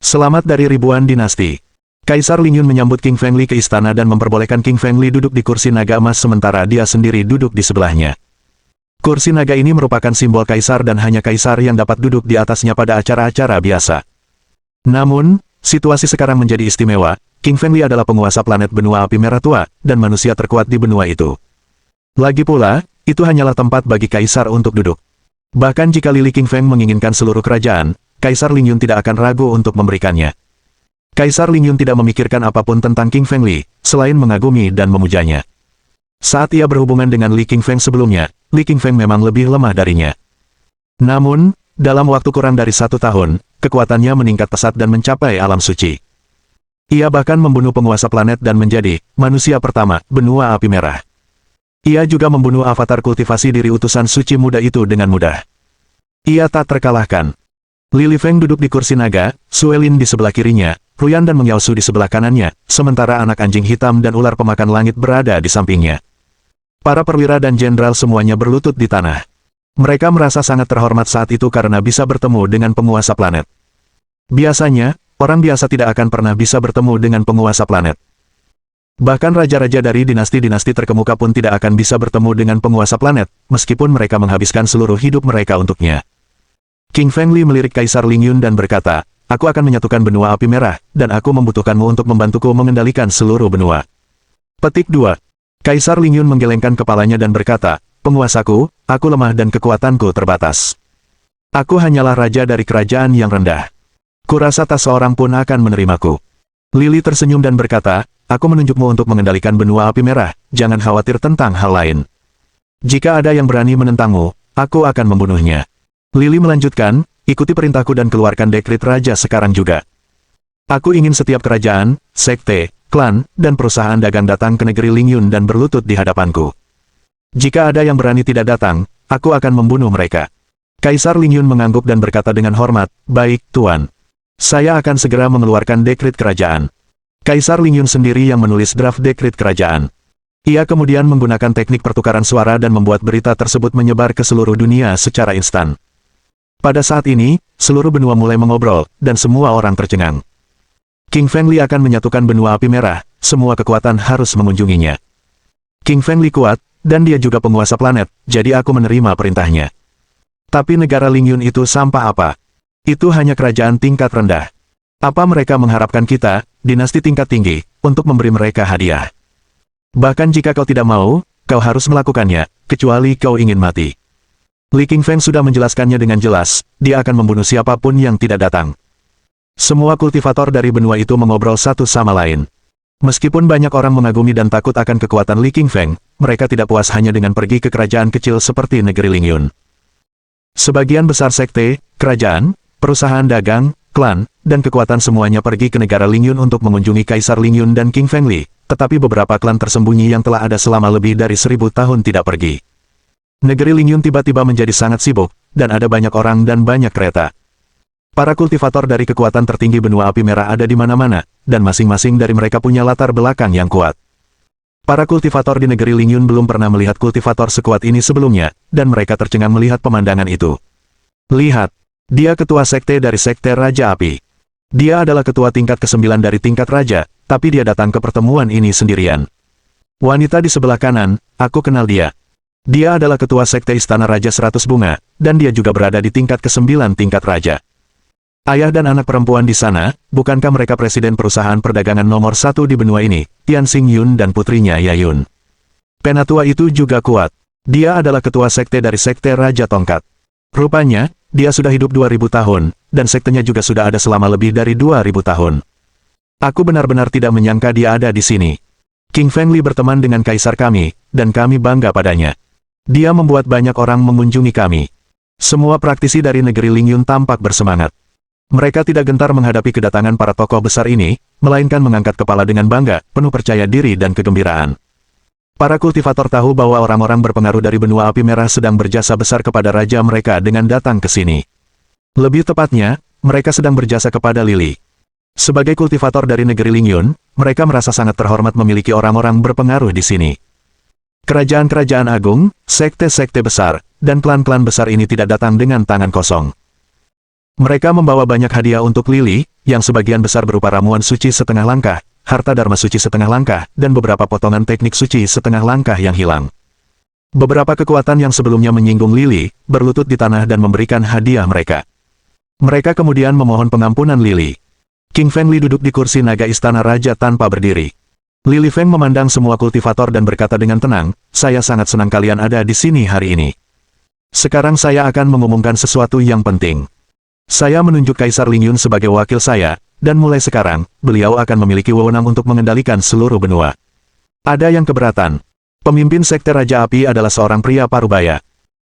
Selamat dari ribuan dinasti. Kaisar Lingyun menyambut King Fengli ke istana dan memperbolehkan King Fengli duduk di kursi naga emas sementara dia sendiri duduk di sebelahnya. Kursi naga ini merupakan simbol kaisar dan hanya kaisar yang dapat duduk di atasnya pada acara-acara biasa. Namun, situasi sekarang menjadi istimewa. King Fengli adalah penguasa planet benua api merah tua, dan manusia terkuat di benua itu. Lagi pula, itu hanyalah tempat bagi kaisar untuk duduk. Bahkan jika Li Qingfeng menginginkan seluruh kerajaan, Kaisar Lingyun tidak akan ragu untuk memberikannya. Kaisar Lingyun tidak memikirkan apapun tentang King Fengli, selain mengagumi dan memujanya. Saat ia berhubungan dengan Li Qingfeng sebelumnya, Li Qingfeng memang lebih lemah darinya. Namun, dalam waktu kurang dari 1 tahun, kekuatannya meningkat pesat dan mencapai alam suci. Ia bahkan membunuh penguasa planet dan menjadi manusia pertama benua api merah. Ia juga membunuh avatar kultivasi diri utusan suci muda itu dengan mudah. Ia tak terkalahkan. Li Lifeng duduk di kursi naga, Suelin di sebelah kirinya, Ruyan dan Meng Yaosu di sebelah kanannya, sementara anak anjing hitam dan ular pemakan langit berada di sampingnya. Para perwira dan jenderal semuanya berlutut di tanah. Mereka merasa sangat terhormat saat itu karena bisa bertemu dengan penguasa planet. Biasanya, orang biasa tidak akan pernah bisa bertemu dengan penguasa planet. Bahkan raja-raja dari dinasti-dinasti terkemuka pun tidak akan bisa bertemu dengan penguasa planet, meskipun mereka menghabiskan seluruh hidup mereka untuknya. King Fengli melirik Kaisar Ling Yun dan berkata, "Aku akan menyatukan benua api merah, dan aku membutuhkanmu untuk membantuku mengendalikan seluruh benua." Petik 2. Kaisar Ling Yun menggelengkan kepalanya dan berkata, "Penguasaku, aku lemah dan kekuatanku terbatas. Aku hanyalah raja dari kerajaan yang rendah. Kurasa tak seorang pun akan menerimaku." Lili tersenyum dan berkata, "Aku menunjukmu untuk mengendalikan benua api merah, jangan khawatir tentang hal lain. Jika ada yang berani menentangmu, aku akan membunuhnya." Lili melanjutkan, "Ikuti perintahku dan keluarkan dekrit raja sekarang juga. Aku ingin setiap kerajaan, sekte, klan, dan perusahaan dagang datang ke negeri Ling Yun dan berlutut di hadapanku. Jika ada yang berani tidak datang, aku akan membunuh mereka." Kaisar Ling Yun mengangguk dan berkata dengan hormat, "Baik, Tuan. Saya akan segera mengeluarkan dekrit kerajaan." Kaisar Ling Yun sendiri yang menulis draft dekrit kerajaan. Ia kemudian menggunakan teknik pertukaran suara dan membuat berita tersebut menyebar ke seluruh dunia secara instan. Pada saat ini, seluruh benua mulai mengobrol, dan semua orang tercengang. King Fengli akan menyatukan benua api merah, semua kekuatan harus mengunjunginya. King Fengli kuat, dan dia juga penguasa planet, jadi aku menerima perintahnya. Tapi negara Ling Yun itu sampah apa? Itu hanya kerajaan tingkat rendah. Apa mereka mengharapkan kita, dinasti tingkat tinggi, untuk memberi mereka hadiah? Bahkan jika kau tidak mau, kau harus melakukannya, kecuali kau ingin mati. Li Qingfeng sudah menjelaskannya dengan jelas, dia akan membunuh siapapun yang tidak datang. Semua kultivator dari benua itu mengobrol satu sama lain. Meskipun banyak orang mengagumi dan takut akan kekuatan Li Qingfeng, mereka tidak puas hanya dengan pergi ke kerajaan kecil seperti negeri Ling Yun. Sebagian besar sekte, kerajaan, perusahaan dagang, klan, dan kekuatan semuanya pergi ke negara Ling Yun untuk mengunjungi Kaisar Ling Yun dan King Fengli, tetapi beberapa klan tersembunyi yang telah ada selama lebih dari 1000 tahun tidak pergi. Negeri Ling Yun tiba-tiba menjadi sangat sibuk, dan ada banyak orang dan banyak kereta. Para kultivator dari kekuatan tertinggi benua api merah ada di mana-mana, dan masing-masing dari mereka punya latar belakang yang kuat. Para kultivator di negeri Ling Yun belum pernah melihat kultivator sekuat ini sebelumnya, dan mereka tercengang melihat pemandangan itu. Lihat, dia ketua sekte dari sekte Raja Api. Dia adalah ketua tingkat ke-9 dari tingkat raja, tapi dia datang ke pertemuan ini sendirian. Wanita di sebelah kanan, aku kenal dia. Dia adalah ketua sekte Istana Raja 100 Bunga, dan dia juga berada di tingkat ke-9 tingkat raja. Ayah dan anak perempuan di sana, bukankah mereka presiden perusahaan perdagangan nomor 1 di benua ini, Tian Xing Yun dan putrinya Yayun. Penatua itu juga kuat. Dia adalah ketua sekte dari sekte Raja Tongkat. Rupanya, dia sudah hidup 2000 tahun, dan sektenya juga sudah ada selama lebih dari 2000 tahun. Aku benar-benar tidak menyangka dia ada di sini. King Fengli berteman dengan kaisar kami, dan kami bangga padanya. Dia membuat banyak orang mengunjungi kami. Semua praktisi dari negeri Ling Yun tampak bersemangat. Mereka tidak gentar menghadapi kedatangan para tokoh besar ini, melainkan mengangkat kepala dengan bangga, penuh percaya diri dan kegembiraan. Para kultivator tahu bahwa orang-orang berpengaruh dari benua api merah sedang berjasa besar kepada raja mereka dengan datang ke sini. Lebih tepatnya, mereka sedang berjasa kepada Lili. Sebagai kultivator dari negeri Ling Yun, mereka merasa sangat terhormat memiliki orang-orang berpengaruh di sini. Kerajaan-kerajaan agung, sekte-sekte besar, dan klan-klan besar ini tidak datang dengan tangan kosong. Mereka membawa banyak hadiah untuk Lili, yang sebagian besar berupa ramuan suci setengah langkah, harta dharma suci setengah langkah, dan beberapa potongan teknik suci setengah langkah yang hilang. Beberapa kekuatan yang sebelumnya menyinggung Lili, berlutut di tanah dan memberikan hadiah mereka. Mereka kemudian memohon pengampunan Lili. King Fengli duduk di kursi naga istana raja tanpa berdiri. Li Lifeng memandang semua kultivator dan berkata dengan tenang, "Saya sangat senang kalian ada di sini hari ini. Sekarang saya akan mengumumkan sesuatu yang penting. Saya menunjuk Kaisar Ling Yun sebagai wakil saya, dan mulai sekarang, beliau akan memiliki wewenang untuk mengendalikan seluruh benua." Ada yang keberatan. Pemimpin sekte Raja Api adalah seorang pria parubaya.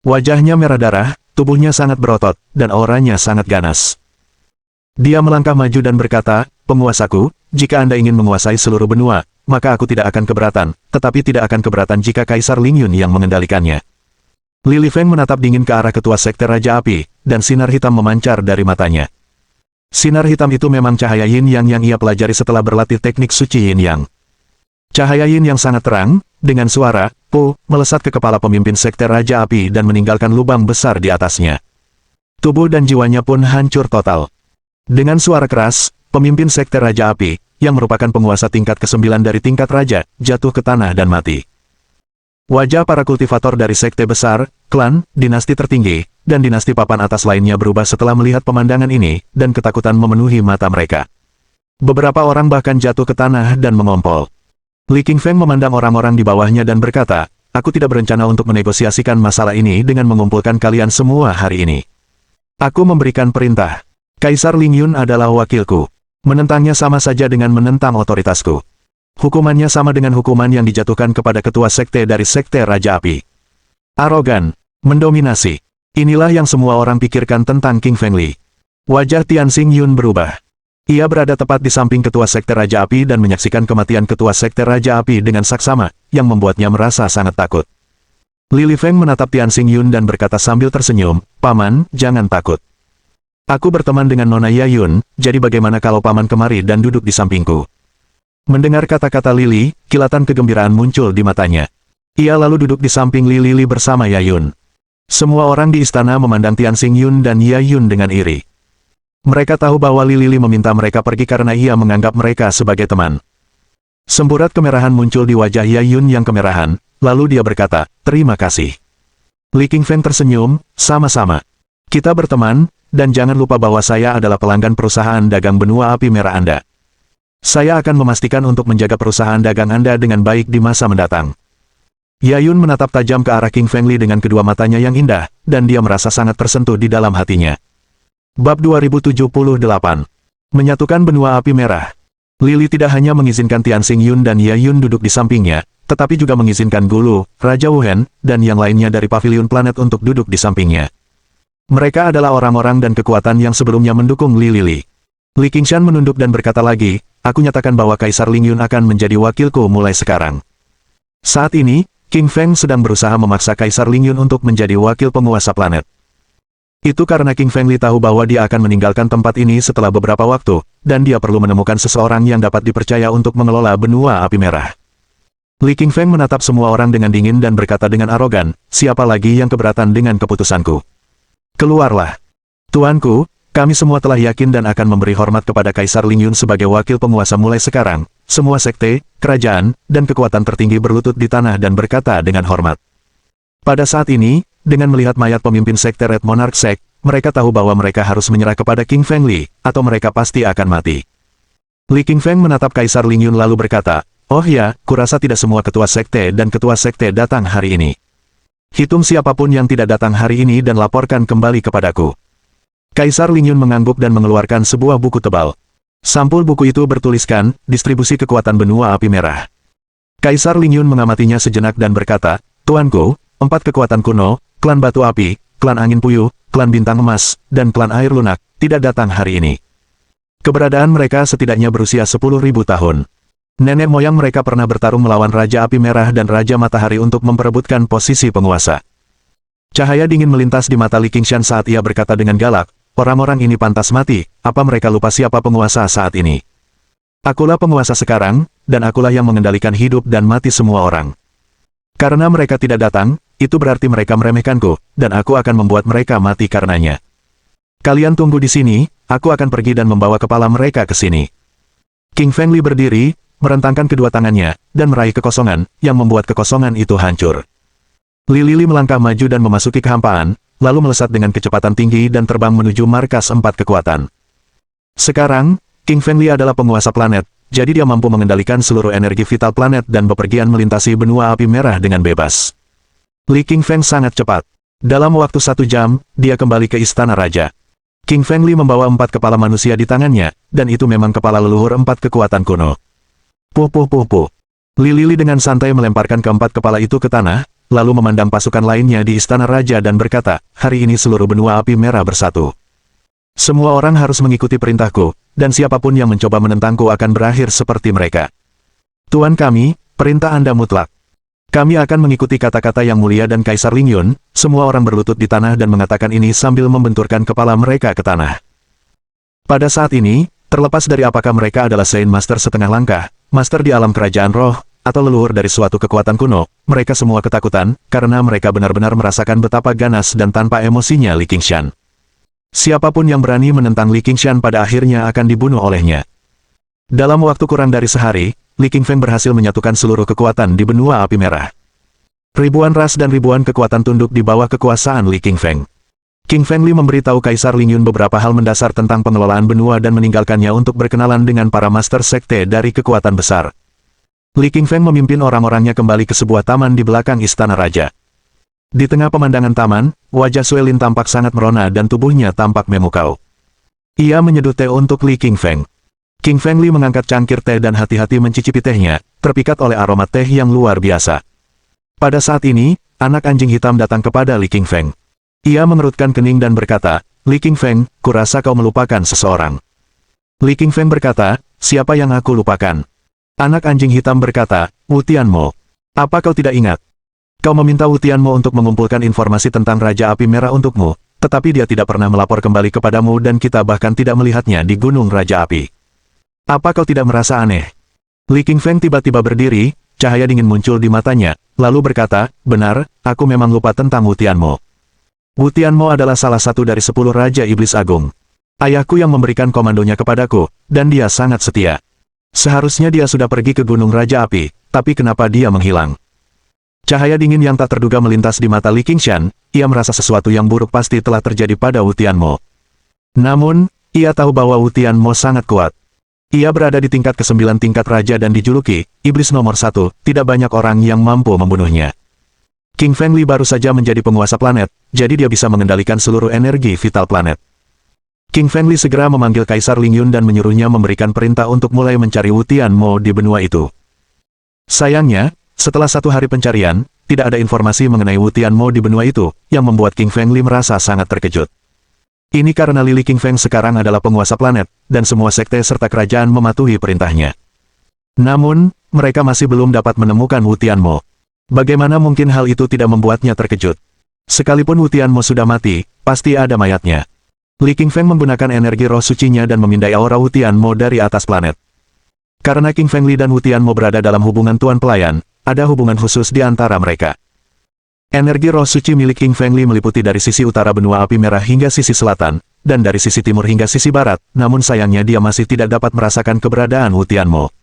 Wajahnya merah darah, tubuhnya sangat berotot, dan auranya sangat ganas. Dia melangkah maju dan berkata, "Penguasaku, jika Anda ingin menguasai seluruh benua, maka aku tidak akan keberatan, tetapi tidak akan keberatan jika Kaisar Lingyun yang mengendalikannya. Li Lifeng menatap dingin ke arah ketua sekte Raja Api, dan sinar hitam memancar dari matanya. Sinar hitam itu memang cahaya yin yang ia pelajari setelah berlatih teknik suci yin yang. Cahaya yin yang sangat terang, dengan suara, "Po," melesat ke kepala pemimpin sekte Raja Api dan meninggalkan lubang besar di atasnya. Tubuh dan jiwanya pun hancur total. Dengan suara keras, pemimpin sekte Raja Api, yang merupakan penguasa tingkat ke-9 dari tingkat raja, jatuh ke tanah dan mati. Wajah para kultivator dari sekte besar, klan, dinasti tertinggi, dan dinasti papan atas lainnya berubah setelah melihat pemandangan ini, dan ketakutan memenuhi mata mereka. Beberapa orang bahkan jatuh ke tanah dan mengompol. Li Qingfeng memandang orang-orang di bawahnya dan berkata, "Aku tidak berencana untuk menegosiasikan masalah ini dengan mengumpulkan kalian semua hari ini. Aku memberikan perintah. Kaisar Lingyun adalah wakilku. Menentangnya sama saja dengan menentang otoritasku. Hukumannya sama dengan hukuman yang dijatuhkan kepada ketua sekte dari sekte Raja Api. Arogan, mendominasi. Inilah yang semua orang pikirkan tentang King Feng Li." Wajah Tian Xingyun berubah. Ia berada tepat di samping ketua sekte Raja Api dan menyaksikan kematian ketua sekte Raja Api dengan saksama, yang membuatnya merasa sangat takut. Li Lifeng menatap Tian Xingyun dan berkata sambil tersenyum, "Paman, jangan takut. Aku berteman dengan Nona Yayun, jadi bagaimana kalau paman kemari dan duduk di sampingku?" Mendengar kata-kata Lili, kilatan kegembiraan muncul di matanya. Ia lalu duduk di samping Lili bersama Yayun. Semua orang di istana memandang Tian Xingyun dan Yayun dengan iri. Mereka tahu bahwa Lili meminta mereka pergi karena ia menganggap mereka sebagai teman. Semburat kemerahan muncul di wajah Yayun yang kemerahan, lalu dia berkata, "Terima kasih." Li Qingfeng tersenyum, "Sama-sama. Kita berteman, dan jangan lupa bahwa saya adalah pelanggan perusahaan dagang benua api merah Anda. Saya akan memastikan untuk menjaga perusahaan dagang Anda dengan baik di masa mendatang." Yayun menatap tajam ke arah King Feng Li dengan kedua matanya yang indah, dan dia merasa sangat tersentuh di dalam hatinya. Bab 2078. Menyatukan benua api merah. Lili tidak hanya mengizinkan Tian Xingyun dan Yayun duduk di sampingnya, tetapi juga mengizinkan Gulu, Raja Wuhen, dan yang lainnya dari pavilion planet untuk duduk di sampingnya. Mereka adalah orang-orang dan kekuatan yang sebelumnya mendukung Li. Li Qingshan menunduk dan berkata lagi, "Aku nyatakan bahwa Kaisar Lingyun akan menjadi wakilku mulai sekarang." Saat ini, King Feng sedang berusaha memaksa Kaisar Lingyun untuk menjadi wakil penguasa planet. Itu karena King Feng Li tahu bahwa dia akan meninggalkan tempat ini setelah beberapa waktu, dan dia perlu menemukan seseorang yang dapat dipercaya untuk mengelola benua api merah. Li Qingfeng menatap semua orang dengan dingin dan berkata dengan arogan, "Siapa lagi yang keberatan dengan keputusanku? Keluarlah." "Tuanku, kami semua telah yakin dan akan memberi hormat kepada Kaisar Lingyun sebagai wakil penguasa mulai sekarang." Semua sekte, kerajaan, dan kekuatan tertinggi berlutut di tanah dan berkata dengan hormat. Pada saat ini, dengan melihat mayat pemimpin sekte Red Monarch Sect, mereka tahu bahwa mereka harus menyerah kepada King Feng Li, atau mereka pasti akan mati. Li Qingfeng menatap Kaisar Lingyun lalu berkata, "Oh ya, kurasa tidak semua ketua sekte dan ketua sekte datang hari ini. Hitung siapapun yang tidak datang hari ini dan laporkan kembali kepadaku." Kaisar Lingyun mengangguk dan mengeluarkan sebuah buku tebal. Sampul buku itu bertuliskan, "Distribusi kekuatan benua api merah." Kaisar Lingyun mengamatinya sejenak dan berkata, "Tuanku, 4 kekuatan kuno, klan batu api, klan angin puyuh, klan bintang emas, dan klan air lunak, tidak datang hari ini. Keberadaan mereka setidaknya berusia 10.000 tahun. Nenek moyang mereka pernah bertarung melawan Raja Api Merah dan Raja Matahari untuk memperebutkan posisi penguasa." Cahaya dingin melintas di mata Li Qingshan saat ia berkata dengan galak, "Orang-orang ini pantas mati, apa mereka lupa siapa penguasa saat ini? Akulah penguasa sekarang, dan akulah yang mengendalikan hidup dan mati semua orang. Karena mereka tidak datang, itu berarti mereka meremehkanku, dan aku akan membuat mereka mati karenanya. Kalian tunggu di sini, aku akan pergi dan membawa kepala mereka ke sini." King Feng Li berdiri, merentangkan kedua tangannya, dan meraih kekosongan, yang membuat kekosongan itu hancur. Li melangkah maju dan memasuki kehampaan, lalu melesat dengan kecepatan tinggi dan terbang menuju markas 4 kekuatan. Sekarang, King Feng Li adalah penguasa planet, jadi dia mampu mengendalikan seluruh energi vital planet dan bepergian melintasi benua api merah dengan bebas. Li Qingfeng sangat cepat. Dalam waktu 1 jam, dia kembali ke istana raja. King Feng Li membawa 4 kepala manusia di tangannya, dan itu memang kepala leluhur 4 kekuatan kuno. Puh. Li dengan santai melemparkan keempat kepala itu ke tanah, lalu memandang pasukan lainnya di istana raja dan berkata, "Hari ini seluruh benua api merah bersatu. Semua orang harus mengikuti perintahku, dan siapapun yang mencoba menentangku akan berakhir seperti mereka." Tuan kami, perintah Anda mutlak. Kami akan mengikuti kata-kata Yang Mulia dan Kaisar Ling Yun. Semua orang berlutut di tanah dan mengatakan ini sambil membenturkan kepala mereka ke tanah. Pada saat ini, terlepas dari apakah mereka adalah Saint Master setengah langkah, Master di alam kerajaan roh, atau leluhur dari suatu kekuatan kuno, mereka semua ketakutan, karena mereka benar-benar merasakan betapa ganas dan tanpa emosinya Li Qingshan. Siapapun yang berani menentang Li Qingshan pada akhirnya akan dibunuh olehnya. Dalam waktu kurang dari sehari, Li Qingfeng berhasil menyatukan seluruh kekuatan di benua api merah. Ribuan ras dan ribuan kekuatan tunduk di bawah kekuasaan Li Qingfeng. King Feng Li memberitahu Kaisar Ling Yun beberapa hal mendasar tentang pengelolaan benua dan meninggalkannya untuk berkenalan dengan para master sekte dari kekuatan besar. Li Qingfeng memimpin orang-orangnya kembali ke sebuah taman di belakang istana raja. Di tengah pemandangan taman, wajah Suelin tampak sangat merona dan tubuhnya tampak memukau. Ia menyeduh teh untuk Li Qingfeng. King Feng Li mengangkat cangkir teh dan hati-hati mencicipi tehnya, terpikat oleh aroma teh yang luar biasa. Pada saat ini, anak anjing hitam datang kepada Li Qingfeng. Ia mengerutkan kening dan berkata, Li Qingfeng, kurasa kau melupakan seseorang. Li Qingfeng berkata, siapa yang aku lupakan? Anak anjing hitam berkata, Wu Tianmo. Apa kau tidak ingat? Kau meminta Wu Tianmo untuk mengumpulkan informasi tentang Raja Api Merah untukmu, tetapi dia tidak pernah melapor kembali kepadamu dan kita bahkan tidak melihatnya di Gunung Raja Api. Apa kau tidak merasa aneh? Li Qingfeng tiba-tiba berdiri, cahaya dingin muncul di matanya, lalu berkata, benar, aku memang lupa tentang Wu Tianmo. Wu Tianmo adalah salah satu dari 10 Raja Iblis Agung. Ayahku yang memberikan komandonya kepadaku, dan dia sangat setia. Seharusnya dia sudah pergi ke Gunung Raja Api, tapi kenapa dia menghilang? Cahaya dingin yang tak terduga melintas di mata Li Qingshan, ia merasa sesuatu yang buruk pasti telah terjadi pada Wu Tianmo. Namun, ia tahu bahwa Wu Tianmo sangat kuat. Ia berada di tingkat ke-9 tingkat raja dan dijuluki, Iblis nomor 1, tidak banyak orang yang mampu membunuhnya. King Feng Li baru saja menjadi penguasa planet, jadi dia bisa mengendalikan seluruh energi vital planet. King Feng Li segera memanggil Kaisar Ling Yun dan menyuruhnya memberikan perintah untuk mulai mencari Wu Tianmo di benua itu. Sayangnya, setelah 1 hari pencarian, tidak ada informasi mengenai Wu Tianmo di benua itu, yang membuat King Feng Li merasa sangat terkejut. Ini karena Li Qingfeng sekarang adalah penguasa planet, dan semua sekte serta kerajaan mematuhi perintahnya. Namun, mereka masih belum dapat menemukan Wu Tianmo. Bagaimana mungkin hal itu tidak membuatnya terkejut? Sekalipun Wu Tianmo sudah mati, pasti ada mayatnya. Li Qingfeng menggunakan energi roh sucinya dan memindai aura Wu Tianmo dari atas planet. Karena King Feng Li dan Wu Tianmo berada dalam hubungan tuan pelayan, ada hubungan khusus di antara mereka. Energi roh suci milik King Feng Li meliputi dari sisi utara benua api merah hingga sisi selatan, dan dari sisi timur hingga sisi barat, namun sayangnya dia masih tidak dapat merasakan keberadaan Wu Tianmo.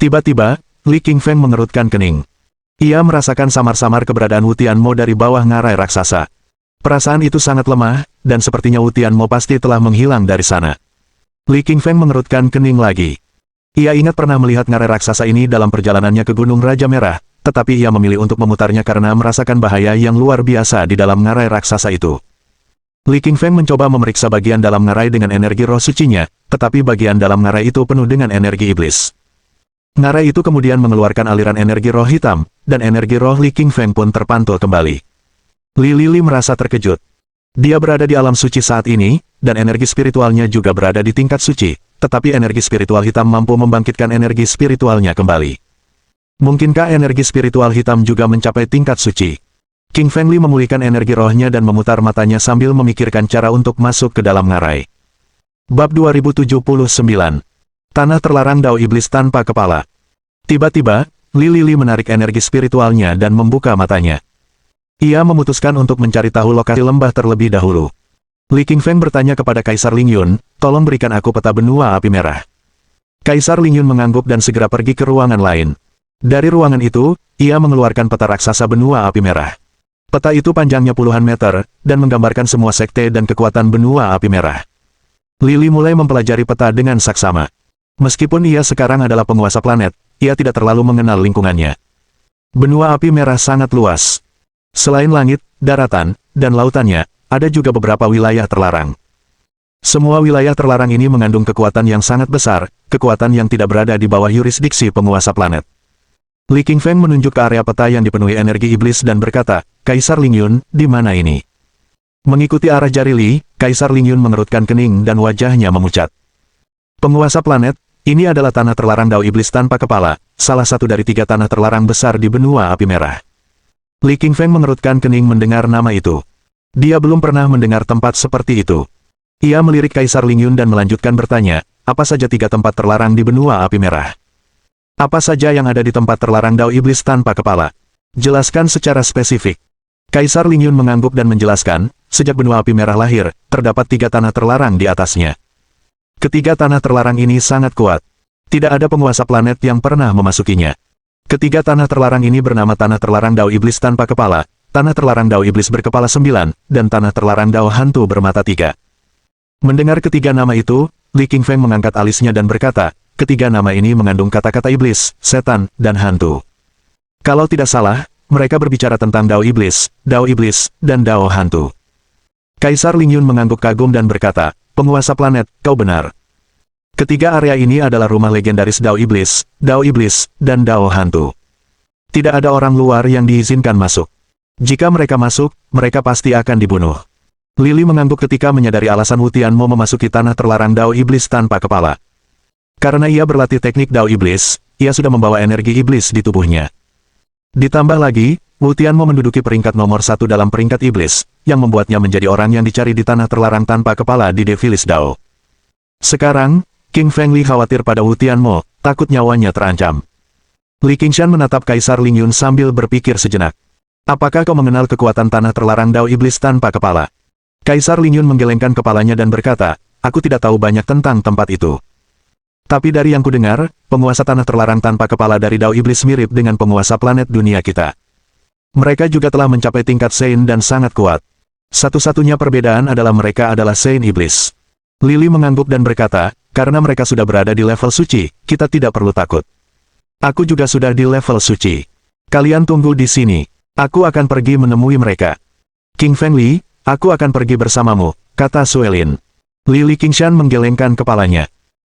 Tiba-tiba, Li Qingfeng mengerutkan kening. Ia merasakan samar-samar keberadaan Wu Tianmo dari bawah ngarai raksasa. Perasaan itu sangat lemah, dan sepertinya Wu Tianmo pasti telah menghilang dari sana. Li Qingfeng mengerutkan kening lagi. Ia ingat pernah melihat ngarai raksasa ini dalam perjalanannya ke Gunung Raja Merah, tetapi ia memilih untuk memutarnya karena merasakan bahaya yang luar biasa di dalam ngarai raksasa itu. Li Qingfeng mencoba memeriksa bagian dalam ngarai dengan energi roh sucinya, tetapi bagian dalam ngarai itu penuh dengan energi iblis. Ngarai itu kemudian mengeluarkan aliran energi roh hitam, dan energi roh Li Qingfeng pun terpantul kembali. Li merasa terkejut. Dia berada di alam suci saat ini, dan energi spiritualnya juga berada di tingkat suci, tetapi energi spiritual hitam mampu membangkitkan energi spiritualnya kembali. Mungkinkah energi spiritual hitam juga mencapai tingkat suci? King Feng Li memulihkan energi rohnya dan memutar matanya sambil memikirkan cara untuk masuk ke dalam ngarai. Bab 2079. Tanah terlarang Dao Iblis tanpa kepala. Tiba-tiba, Li menarik energi spiritualnya dan membuka matanya. Ia memutuskan untuk mencari tahu lokasi lembah terlebih dahulu. Li Qingfeng bertanya kepada Kaisar Ling Yun, tolong berikan aku peta benua api merah. Kaisar Ling Yun mengangguk dan segera pergi ke ruangan lain. Dari ruangan itu, ia mengeluarkan peta raksasa benua api merah. Peta itu panjangnya puluhan meter, dan menggambarkan semua sekte dan kekuatan benua api merah. Li mulai mempelajari peta dengan saksama. Meskipun ia sekarang adalah penguasa planet, ia tidak terlalu mengenal lingkungannya. Benua api merah sangat luas. Selain langit, daratan, dan lautannya, ada juga beberapa wilayah terlarang. Semua wilayah terlarang ini mengandung kekuatan yang sangat besar, kekuatan yang tidak berada di bawah yurisdiksi penguasa planet. Li Qingfeng menunjuk ke area peta yang dipenuhi energi iblis dan berkata, Kaisar Ling Yun, di mana ini? Mengikuti arah jari Li, Kaisar Ling Yun mengerutkan kening dan wajahnya memucat. Penguasa planet, Ini adalah tanah terlarang Dao Iblis tanpa kepala, salah satu dari 3 tanah terlarang besar di benua api merah. Li Qingfeng mengerutkan kening mendengar nama itu. Dia belum pernah mendengar tempat seperti itu. Ia melirik Kaisar Lingyun dan melanjutkan bertanya, apa saja 3 tempat terlarang di benua api merah? Apa saja yang ada di tempat terlarang Dao Iblis tanpa kepala? Jelaskan secara spesifik. Kaisar Lingyun mengangguk dan menjelaskan, sejak benua api merah lahir, terdapat 3 tanah terlarang di atasnya. Ketiga tanah terlarang ini sangat kuat. Tidak ada penguasa planet yang pernah memasukinya. Ketiga tanah terlarang ini bernama Tanah Terlarang Dao Iblis tanpa kepala, Tanah Terlarang Dao Iblis berkepala 9, dan Tanah Terlarang Dao Hantu bermata 3. Mendengar ketiga nama itu, Li Qingfeng mengangkat alisnya dan berkata, ketiga nama ini mengandung kata-kata iblis, setan, dan hantu. Kalau tidak salah, mereka berbicara tentang Dao Iblis, dan Dao Hantu. Kaisar Lingyun mengangguk kagum dan berkata, penguasa planet, kau benar. Ketiga area ini adalah rumah legendaris Dao Iblis, dan Dao Hantu. Tidak ada orang luar yang diizinkan masuk. Jika mereka masuk, mereka pasti akan dibunuh. Lili mengangguk ketika menyadari alasan Wu Tianmo memasuki tanah terlarang Dao Iblis tanpa kepala. Karena ia berlatih teknik Dao Iblis, ia sudah membawa energi iblis di tubuhnya. Ditambah lagi, Wu Tianmo menduduki peringkat nomor 1 dalam peringkat iblis, yang membuatnya menjadi orang yang dicari di tanah terlarang tanpa kepala di Devilis Dao. Sekarang, King Feng Li khawatir pada Wu Tianmo, takut nyawanya terancam. Li Qingshan menatap Kaisar Lingyun sambil berpikir sejenak. Apakah kau mengenal kekuatan tanah terlarang Dao Iblis tanpa kepala? Kaisar Lingyun menggelengkan kepalanya dan berkata, aku tidak tahu banyak tentang tempat itu. Tapi dari yang kudengar, penguasa tanah terlarang tanpa kepala dari Dao Iblis mirip dengan penguasa planet dunia kita. Mereka juga telah mencapai tingkat Sein dan sangat kuat. Satu-satunya perbedaan adalah mereka adalah Sein Iblis. Lili mengangguk dan berkata, karena mereka sudah berada di level suci, kita tidak perlu takut. Aku juga sudah di level suci. Kalian tunggu di sini. Aku akan pergi menemui mereka. King Feng Li, aku akan pergi bersamamu, kata Suelin. Li Qingshan menggelengkan kepalanya.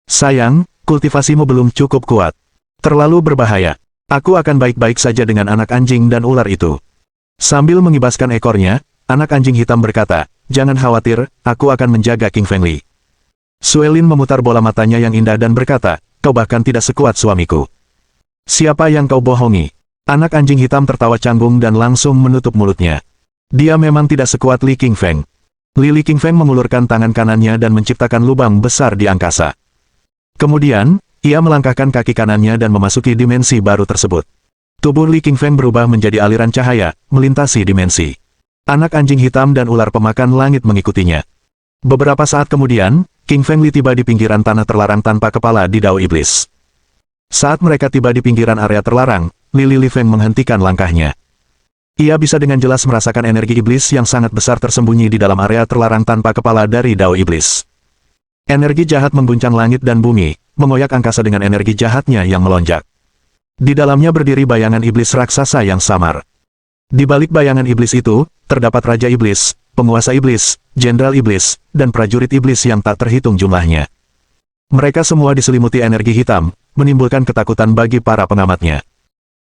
Sayang, kultivasimu belum cukup kuat. Terlalu berbahaya. Aku akan baik-baik saja dengan anak anjing dan ular itu. Sambil mengibaskan ekornya, anak anjing hitam berkata, jangan khawatir, aku akan menjaga King Feng Li. Suelin memutar bola matanya yang indah dan berkata, kau bahkan tidak sekuat suamiku. Siapa yang kau bohongi? Anak anjing hitam tertawa canggung dan langsung menutup mulutnya. Dia memang tidak sekuat Li Qingfeng. Li Qingfeng mengulurkan tangan kanannya dan menciptakan lubang besar di angkasa. Kemudian, ia melangkahkan kaki kanannya dan memasuki dimensi baru tersebut. Tubuh Li Qingfeng berubah menjadi aliran cahaya, melintasi dimensi. Anak anjing hitam dan ular pemakan langit mengikutinya. Beberapa saat kemudian, King Feng Li tiba di pinggiran tanah terlarang tanpa kepala di Dao Iblis. Saat mereka tiba di pinggiran area terlarang, Li Feng menghentikan langkahnya. Ia bisa dengan jelas merasakan energi iblis yang sangat besar tersembunyi di dalam area terlarang tanpa kepala dari Dao Iblis. Energi jahat mengguncang langit dan bumi, mengoyak angkasa dengan energi jahatnya yang melonjak. Di dalamnya berdiri bayangan iblis raksasa yang samar. Di balik bayangan iblis itu, terdapat Raja Iblis, Penguasa Iblis, Jenderal Iblis, dan prajurit iblis yang tak terhitung jumlahnya. Mereka semua diselimuti energi hitam, menimbulkan ketakutan bagi para pengamatnya.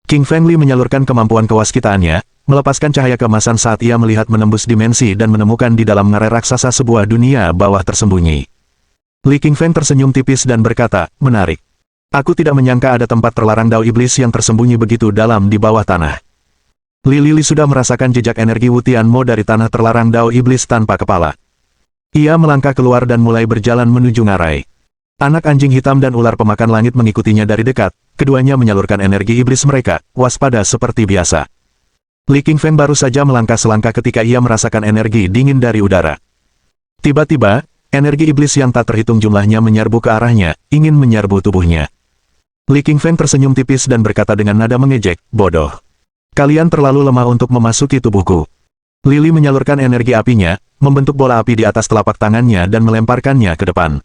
King Feng Li menyalurkan kemampuan kewaskitaannya, melepaskan cahaya keemasan saat ia melihat menembus dimensi dan menemukan di dalam ngarai raksasa sebuah dunia bawah tersembunyi. Li Qingfeng tersenyum tipis dan berkata, menarik. Aku tidak menyangka ada tempat terlarang Dao Iblis yang tersembunyi begitu dalam di bawah tanah. Li sudah merasakan jejak energi Wu Tianmo dari tanah terlarang Dao Iblis tanpa kepala. Ia melangkah keluar dan mulai berjalan menuju ngarai. Anak anjing hitam dan ular pemakan langit mengikutinya dari dekat, keduanya menyalurkan energi iblis mereka, waspada seperti biasa. Li Qingfeng baru saja melangkah selangkah ketika ia merasakan energi dingin dari udara. Tiba-tiba, energi iblis yang tak terhitung jumlahnya menyerbu ke arahnya, ingin menyerbu tubuhnya. Li Qingfeng tersenyum tipis dan berkata dengan nada mengejek, bodoh. Kalian terlalu lemah untuk memasuki tubuhku. Lili menyalurkan energi apinya, membentuk bola api di atas telapak tangannya dan melemparkannya ke depan.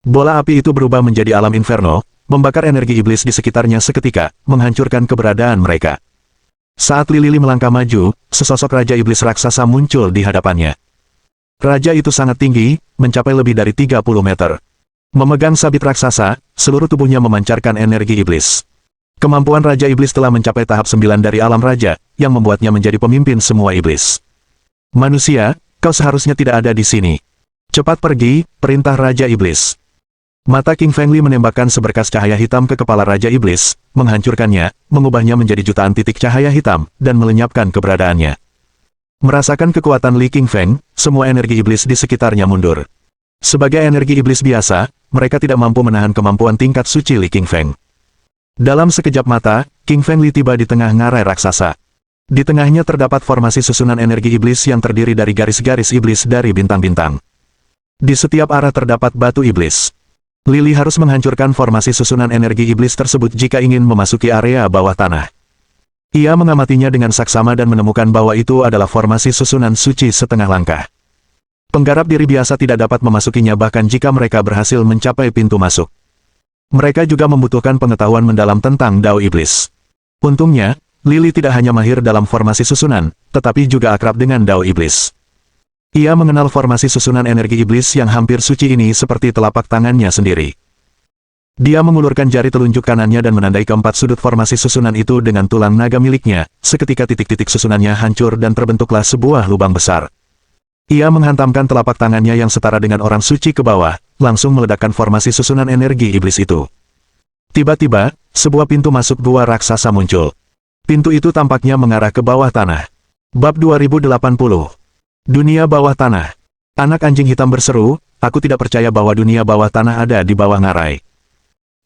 Bola api itu berubah menjadi alam inferno, membakar energi iblis di sekitarnya seketika, menghancurkan keberadaan mereka. Saat Lili melangkah maju, sesosok Raja Iblis raksasa muncul di hadapannya. Raja itu sangat tinggi, mencapai lebih dari 30 meter. Memegang sabit raksasa, seluruh tubuhnya memancarkan energi iblis. Kemampuan Raja Iblis telah mencapai tahap 9 dari alam raja, yang membuatnya menjadi pemimpin semua iblis. Manusia, kau seharusnya tidak ada di sini. Cepat pergi, perintah Raja Iblis. Mata King Fengli menembakkan seberkas cahaya hitam ke kepala Raja Iblis, menghancurkannya, mengubahnya menjadi jutaan titik cahaya hitam, dan melenyapkan keberadaannya. Merasakan kekuatan Li King Feng, semua energi iblis di sekitarnya mundur. Sebagai energi iblis biasa, mereka tidak mampu menahan kemampuan tingkat suci Li King Feng. Dalam sekejap mata, King Fengli tiba di tengah ngarai raksasa. Di tengahnya terdapat formasi susunan energi iblis yang terdiri dari garis-garis iblis dari bintang-bintang. Di setiap arah terdapat batu iblis. Lili harus menghancurkan formasi susunan energi iblis tersebut jika ingin memasuki area bawah tanah. Ia mengamatinya dengan saksama dan menemukan bahwa itu adalah formasi susunan suci setengah langkah. Penggarap diri biasa tidak dapat memasukinya bahkan jika mereka berhasil mencapai pintu masuk. Mereka juga membutuhkan pengetahuan mendalam tentang Dao Iblis. Untungnya, Lili tidak hanya mahir dalam formasi susunan, tetapi juga akrab dengan Dao Iblis. Ia mengenal formasi susunan energi iblis yang hampir suci ini seperti telapak tangannya sendiri. Dia mengulurkan jari telunjuk kanannya dan menandai keempat sudut formasi susunan itu dengan tulang naga miliknya, seketika titik-titik susunannya hancur dan terbentuklah sebuah lubang besar. Ia menghantamkan telapak tangannya yang setara dengan orang suci ke bawah, langsung meledakkan formasi susunan energi iblis itu. Tiba-tiba, sebuah pintu masuk gua raksasa muncul. Pintu itu tampaknya mengarah ke bawah tanah. Bab 2080. Dunia bawah tanah. Anak anjing hitam berseru, aku tidak percaya bahwa dunia bawah tanah ada di bawah ngarai.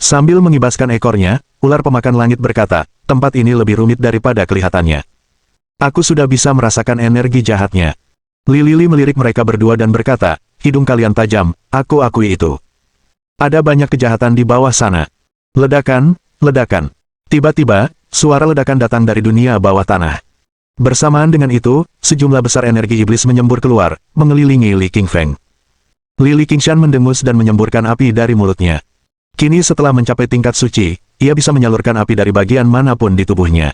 Sambil mengibaskan ekornya, ular pemakan langit berkata, tempat ini lebih rumit daripada kelihatannya. Aku sudah bisa merasakan energi jahatnya. Lili melirik mereka berdua dan berkata, hidung kalian tajam, aku akui itu. Ada banyak kejahatan di bawah sana. Ledakan, ledakan. Tiba-tiba, suara ledakan datang dari dunia bawah tanah. Bersamaan dengan itu, sejumlah besar energi iblis menyembur keluar, mengelilingi Li King Feng. Li Qingshan mendengus dan menyemburkan api dari mulutnya. Kini setelah mencapai tingkat suci, ia bisa menyalurkan api dari bagian manapun di tubuhnya.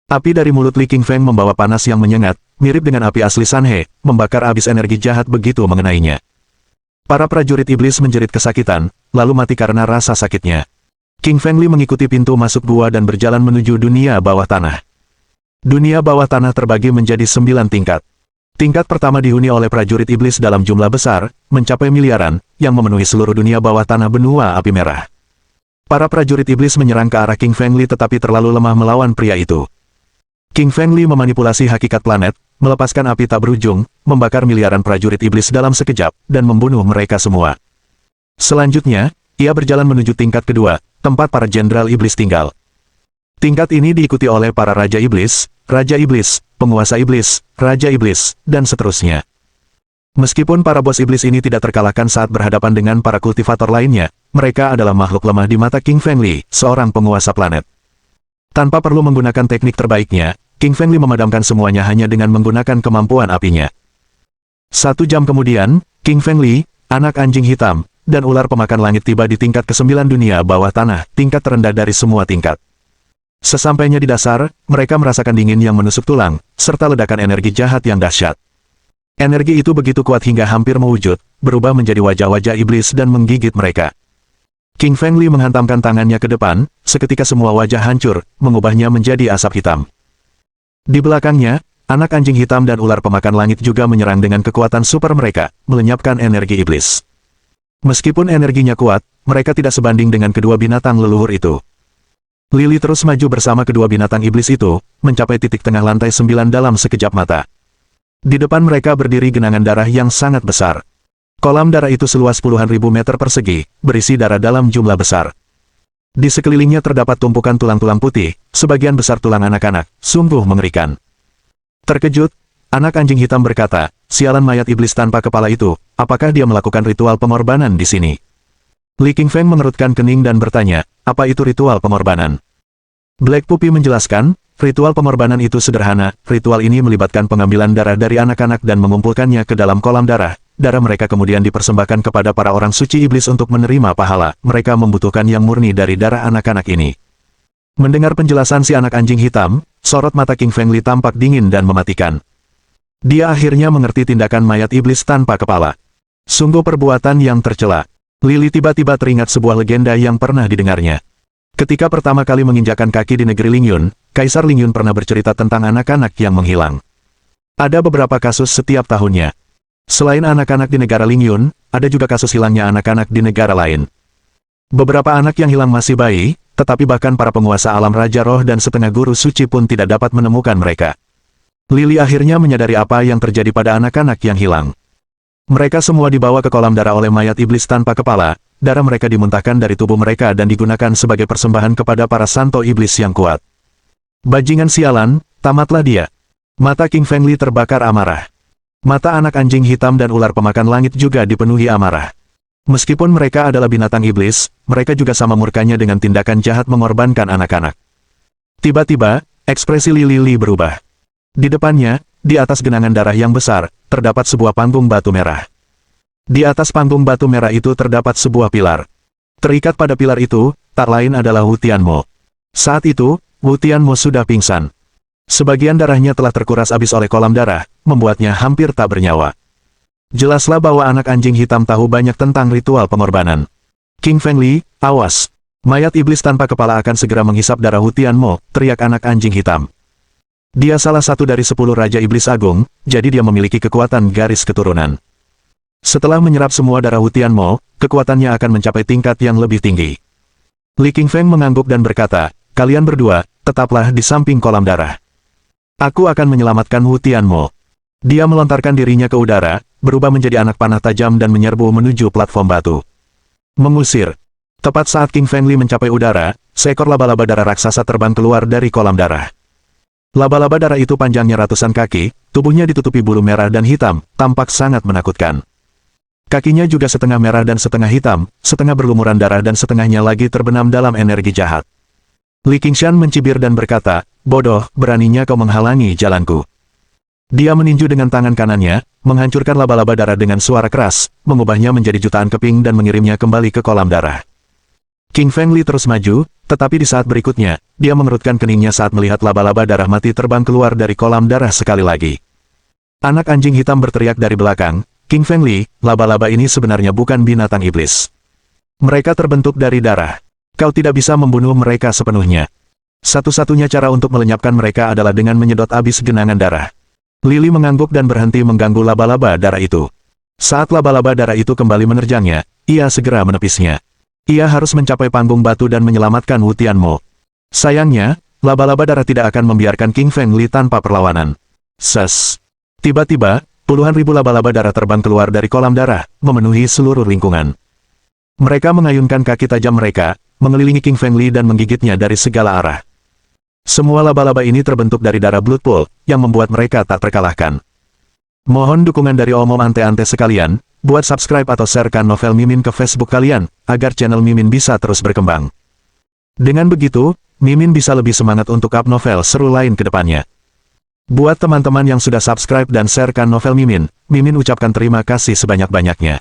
Api dari mulut Li King Feng membawa panas yang menyengat, mirip dengan api asli Sanhe, membakar habis energi jahat begitu mengenainya. Para prajurit iblis menjerit kesakitan, lalu mati karena rasa sakitnya. King Fengli mengikuti pintu masuk gua dan berjalan menuju dunia bawah tanah. Dunia bawah tanah terbagi menjadi 9 tingkat. Tingkat pertama dihuni oleh prajurit iblis dalam jumlah besar, mencapai miliaran, yang memenuhi seluruh dunia bawah tanah benua api merah. Para prajurit iblis menyerang ke arah King Fengli tetapi terlalu lemah melawan pria itu. King Fengli memanipulasi hakikat planet, melepaskan api tak berujung, membakar miliaran prajurit iblis dalam sekejap, dan membunuh mereka semua. Selanjutnya, ia berjalan menuju tingkat kedua, tempat para jenderal iblis tinggal. Tingkat ini diikuti oleh para Raja Iblis, Penguasa Iblis, Raja Iblis, dan seterusnya. Meskipun para bos iblis ini tidak terkalahkan saat berhadapan dengan para kultivator lainnya, mereka adalah makhluk lemah di mata King Fengli, seorang penguasa planet. Tanpa perlu menggunakan teknik terbaiknya, King Fengli memadamkan semuanya hanya dengan menggunakan kemampuan apinya. 1 jam kemudian, King Fengli, anak anjing hitam, dan ular pemakan langit tiba di tingkat ke-9 dunia bawah tanah, tingkat terendah dari semua tingkat. Sesampainya di dasar, mereka merasakan dingin yang menusuk tulang, serta ledakan energi jahat yang dahsyat. Energi itu begitu kuat hingga hampir mewujud, berubah menjadi wajah-wajah iblis dan menggigit mereka. King Fengli menghantamkan tangannya ke depan, seketika semua wajah hancur, mengubahnya menjadi asap hitam. Di belakangnya, anak anjing hitam dan ular pemakan langit juga menyerang dengan kekuatan super mereka, melenyapkan energi iblis. Meskipun energinya kuat, mereka tidak sebanding dengan kedua binatang leluhur itu. Lili terus maju bersama kedua binatang iblis itu, mencapai titik tengah lantai 9 dalam sekejap mata. Di depan mereka berdiri genangan darah yang sangat besar. Kolam darah itu seluas puluhan ribu meter persegi, berisi darah dalam jumlah besar. Di sekelilingnya terdapat tumpukan tulang-tulang putih, sebagian besar tulang anak-anak, sungguh mengerikan. Terkejut, anak anjing hitam berkata, sialan mayat iblis tanpa kepala itu, apakah dia melakukan ritual pengorbanan di sini? Li King Feng mengerutkan kening dan bertanya, apa itu ritual pengorbanan? Black Puppy menjelaskan, ritual pengorbanan itu sederhana, ritual ini melibatkan pengambilan darah dari anak-anak dan mengumpulkannya ke dalam kolam darah. Darah mereka kemudian dipersembahkan kepada para orang suci iblis untuk menerima pahala, mereka membutuhkan yang murni dari darah anak-anak ini. Mendengar penjelasan si anak anjing hitam, sorot mata King Fengli tampak dingin dan mematikan. Dia akhirnya mengerti tindakan mayat iblis tanpa kepala. Sungguh perbuatan yang tercela. Lili tiba-tiba teringat sebuah legenda yang pernah didengarnya. Ketika pertama kali menginjakan kaki di negeri Lingyun, Kaisar Lingyun pernah bercerita tentang anak-anak yang menghilang. Ada beberapa kasus setiap tahunnya. Selain anak-anak di negara Lingyun, ada juga kasus hilangnya anak-anak di negara lain. Beberapa anak yang hilang masih bayi, tetapi bahkan para penguasa alam Raja Roh dan setengah guru suci pun tidak dapat menemukan mereka. Lily akhirnya menyadari apa yang terjadi pada anak-anak yang hilang. Mereka semua dibawa ke kolam darah oleh mayat iblis tanpa kepala, darah mereka dimuntahkan dari tubuh mereka dan digunakan sebagai persembahan kepada para santo iblis yang kuat. Bajingan sialan, tamatlah dia. Mata King Fengli terbakar amarah. Mata anak anjing hitam dan ular pemakan langit juga dipenuhi amarah. Meskipun mereka adalah binatang iblis, mereka juga sama murkanya dengan tindakan jahat mengorbankan anak-anak. Tiba-tiba, ekspresi Lily berubah. Di depannya, di atas genangan darah yang besar, terdapat sebuah panggung batu merah. Di atas panggung batu merah itu terdapat sebuah pilar. Terikat pada pilar itu, tak lain adalah Wu Tianmo. Saat itu, Wu Tianmo sudah pingsan. Sebagian darahnya telah terkuras habis oleh kolam darah, membuatnya hampir tak bernyawa. Jelaslah bahwa anak anjing hitam tahu banyak tentang ritual pengorbanan. King Fengli, awas! Mayat iblis tanpa kepala akan segera menghisap darah Wu Tianmo, teriak anak anjing hitam. Dia salah satu dari 10 Raja Iblis Agung, jadi dia memiliki kekuatan garis keturunan. Setelah menyerap semua darah Wu Tianmo, kekuatannya akan mencapai tingkat yang lebih tinggi. Li Qingfeng mengangguk dan berkata, kalian berdua, tetaplah di samping kolam darah. Aku akan menyelamatkan Wu Tianmo. Dia melontarkan dirinya ke udara, berubah menjadi anak panah tajam dan menyerbu menuju platform batu. Mengusir. Tepat saat King Fengli mencapai udara, seekor laba-laba darah raksasa terbang keluar dari kolam darah. Laba-laba darah itu panjangnya ratusan kaki, tubuhnya ditutupi bulu merah dan hitam, tampak sangat menakutkan. Kakinya juga setengah merah dan setengah hitam, setengah berlumuran darah dan setengahnya lagi terbenam dalam energi jahat. Li Qingshan mencibir dan berkata, bodoh, beraninya kau menghalangi jalanku. Dia meninju dengan tangan kanannya, menghancurkan laba-laba darah dengan suara keras, mengubahnya menjadi jutaan keping dan mengirimnya kembali ke kolam darah. King Fengli terus maju, tetapi di saat berikutnya, dia mengerutkan keningnya saat melihat laba-laba darah mati terbang keluar dari kolam darah sekali lagi. Anak anjing hitam berteriak dari belakang, King Fengli, laba-laba ini sebenarnya bukan binatang iblis. Mereka terbentuk dari darah. Kau tidak bisa membunuh mereka sepenuhnya. Satu-satunya cara untuk melenyapkan mereka adalah dengan menyedot habis genangan darah. Lily mengangguk dan berhenti mengganggu laba-laba darah itu. Saat laba-laba darah itu kembali menerjangnya, ia segera menepisnya. Ia harus mencapai panggung batu dan menyelamatkan Wu Tianmo. Sayangnya, laba-laba darah tidak akan membiarkan King Fengli tanpa perlawanan. Ses. Tiba-tiba, puluhan ribu laba-laba darah terbang keluar dari kolam darah, memenuhi seluruh lingkungan. Mereka mengayunkan kaki tajam mereka, mengelilingi King Fengli dan menggigitnya dari segala arah. Semua laba-laba ini terbentuk dari darah Blood Pool, yang membuat mereka tak terkalahkan. Mohon dukungan dari omom ante-ante sekalian, buat subscribe atau sharekan novel Mimin ke Facebook kalian, agar channel Mimin bisa terus berkembang. Dengan begitu, Mimin bisa lebih semangat untuk up novel seru lain ke depannya. Buat teman-teman yang sudah subscribe dan sharekan novel Mimin, Mimin ucapkan terima kasih sebanyak-banyaknya.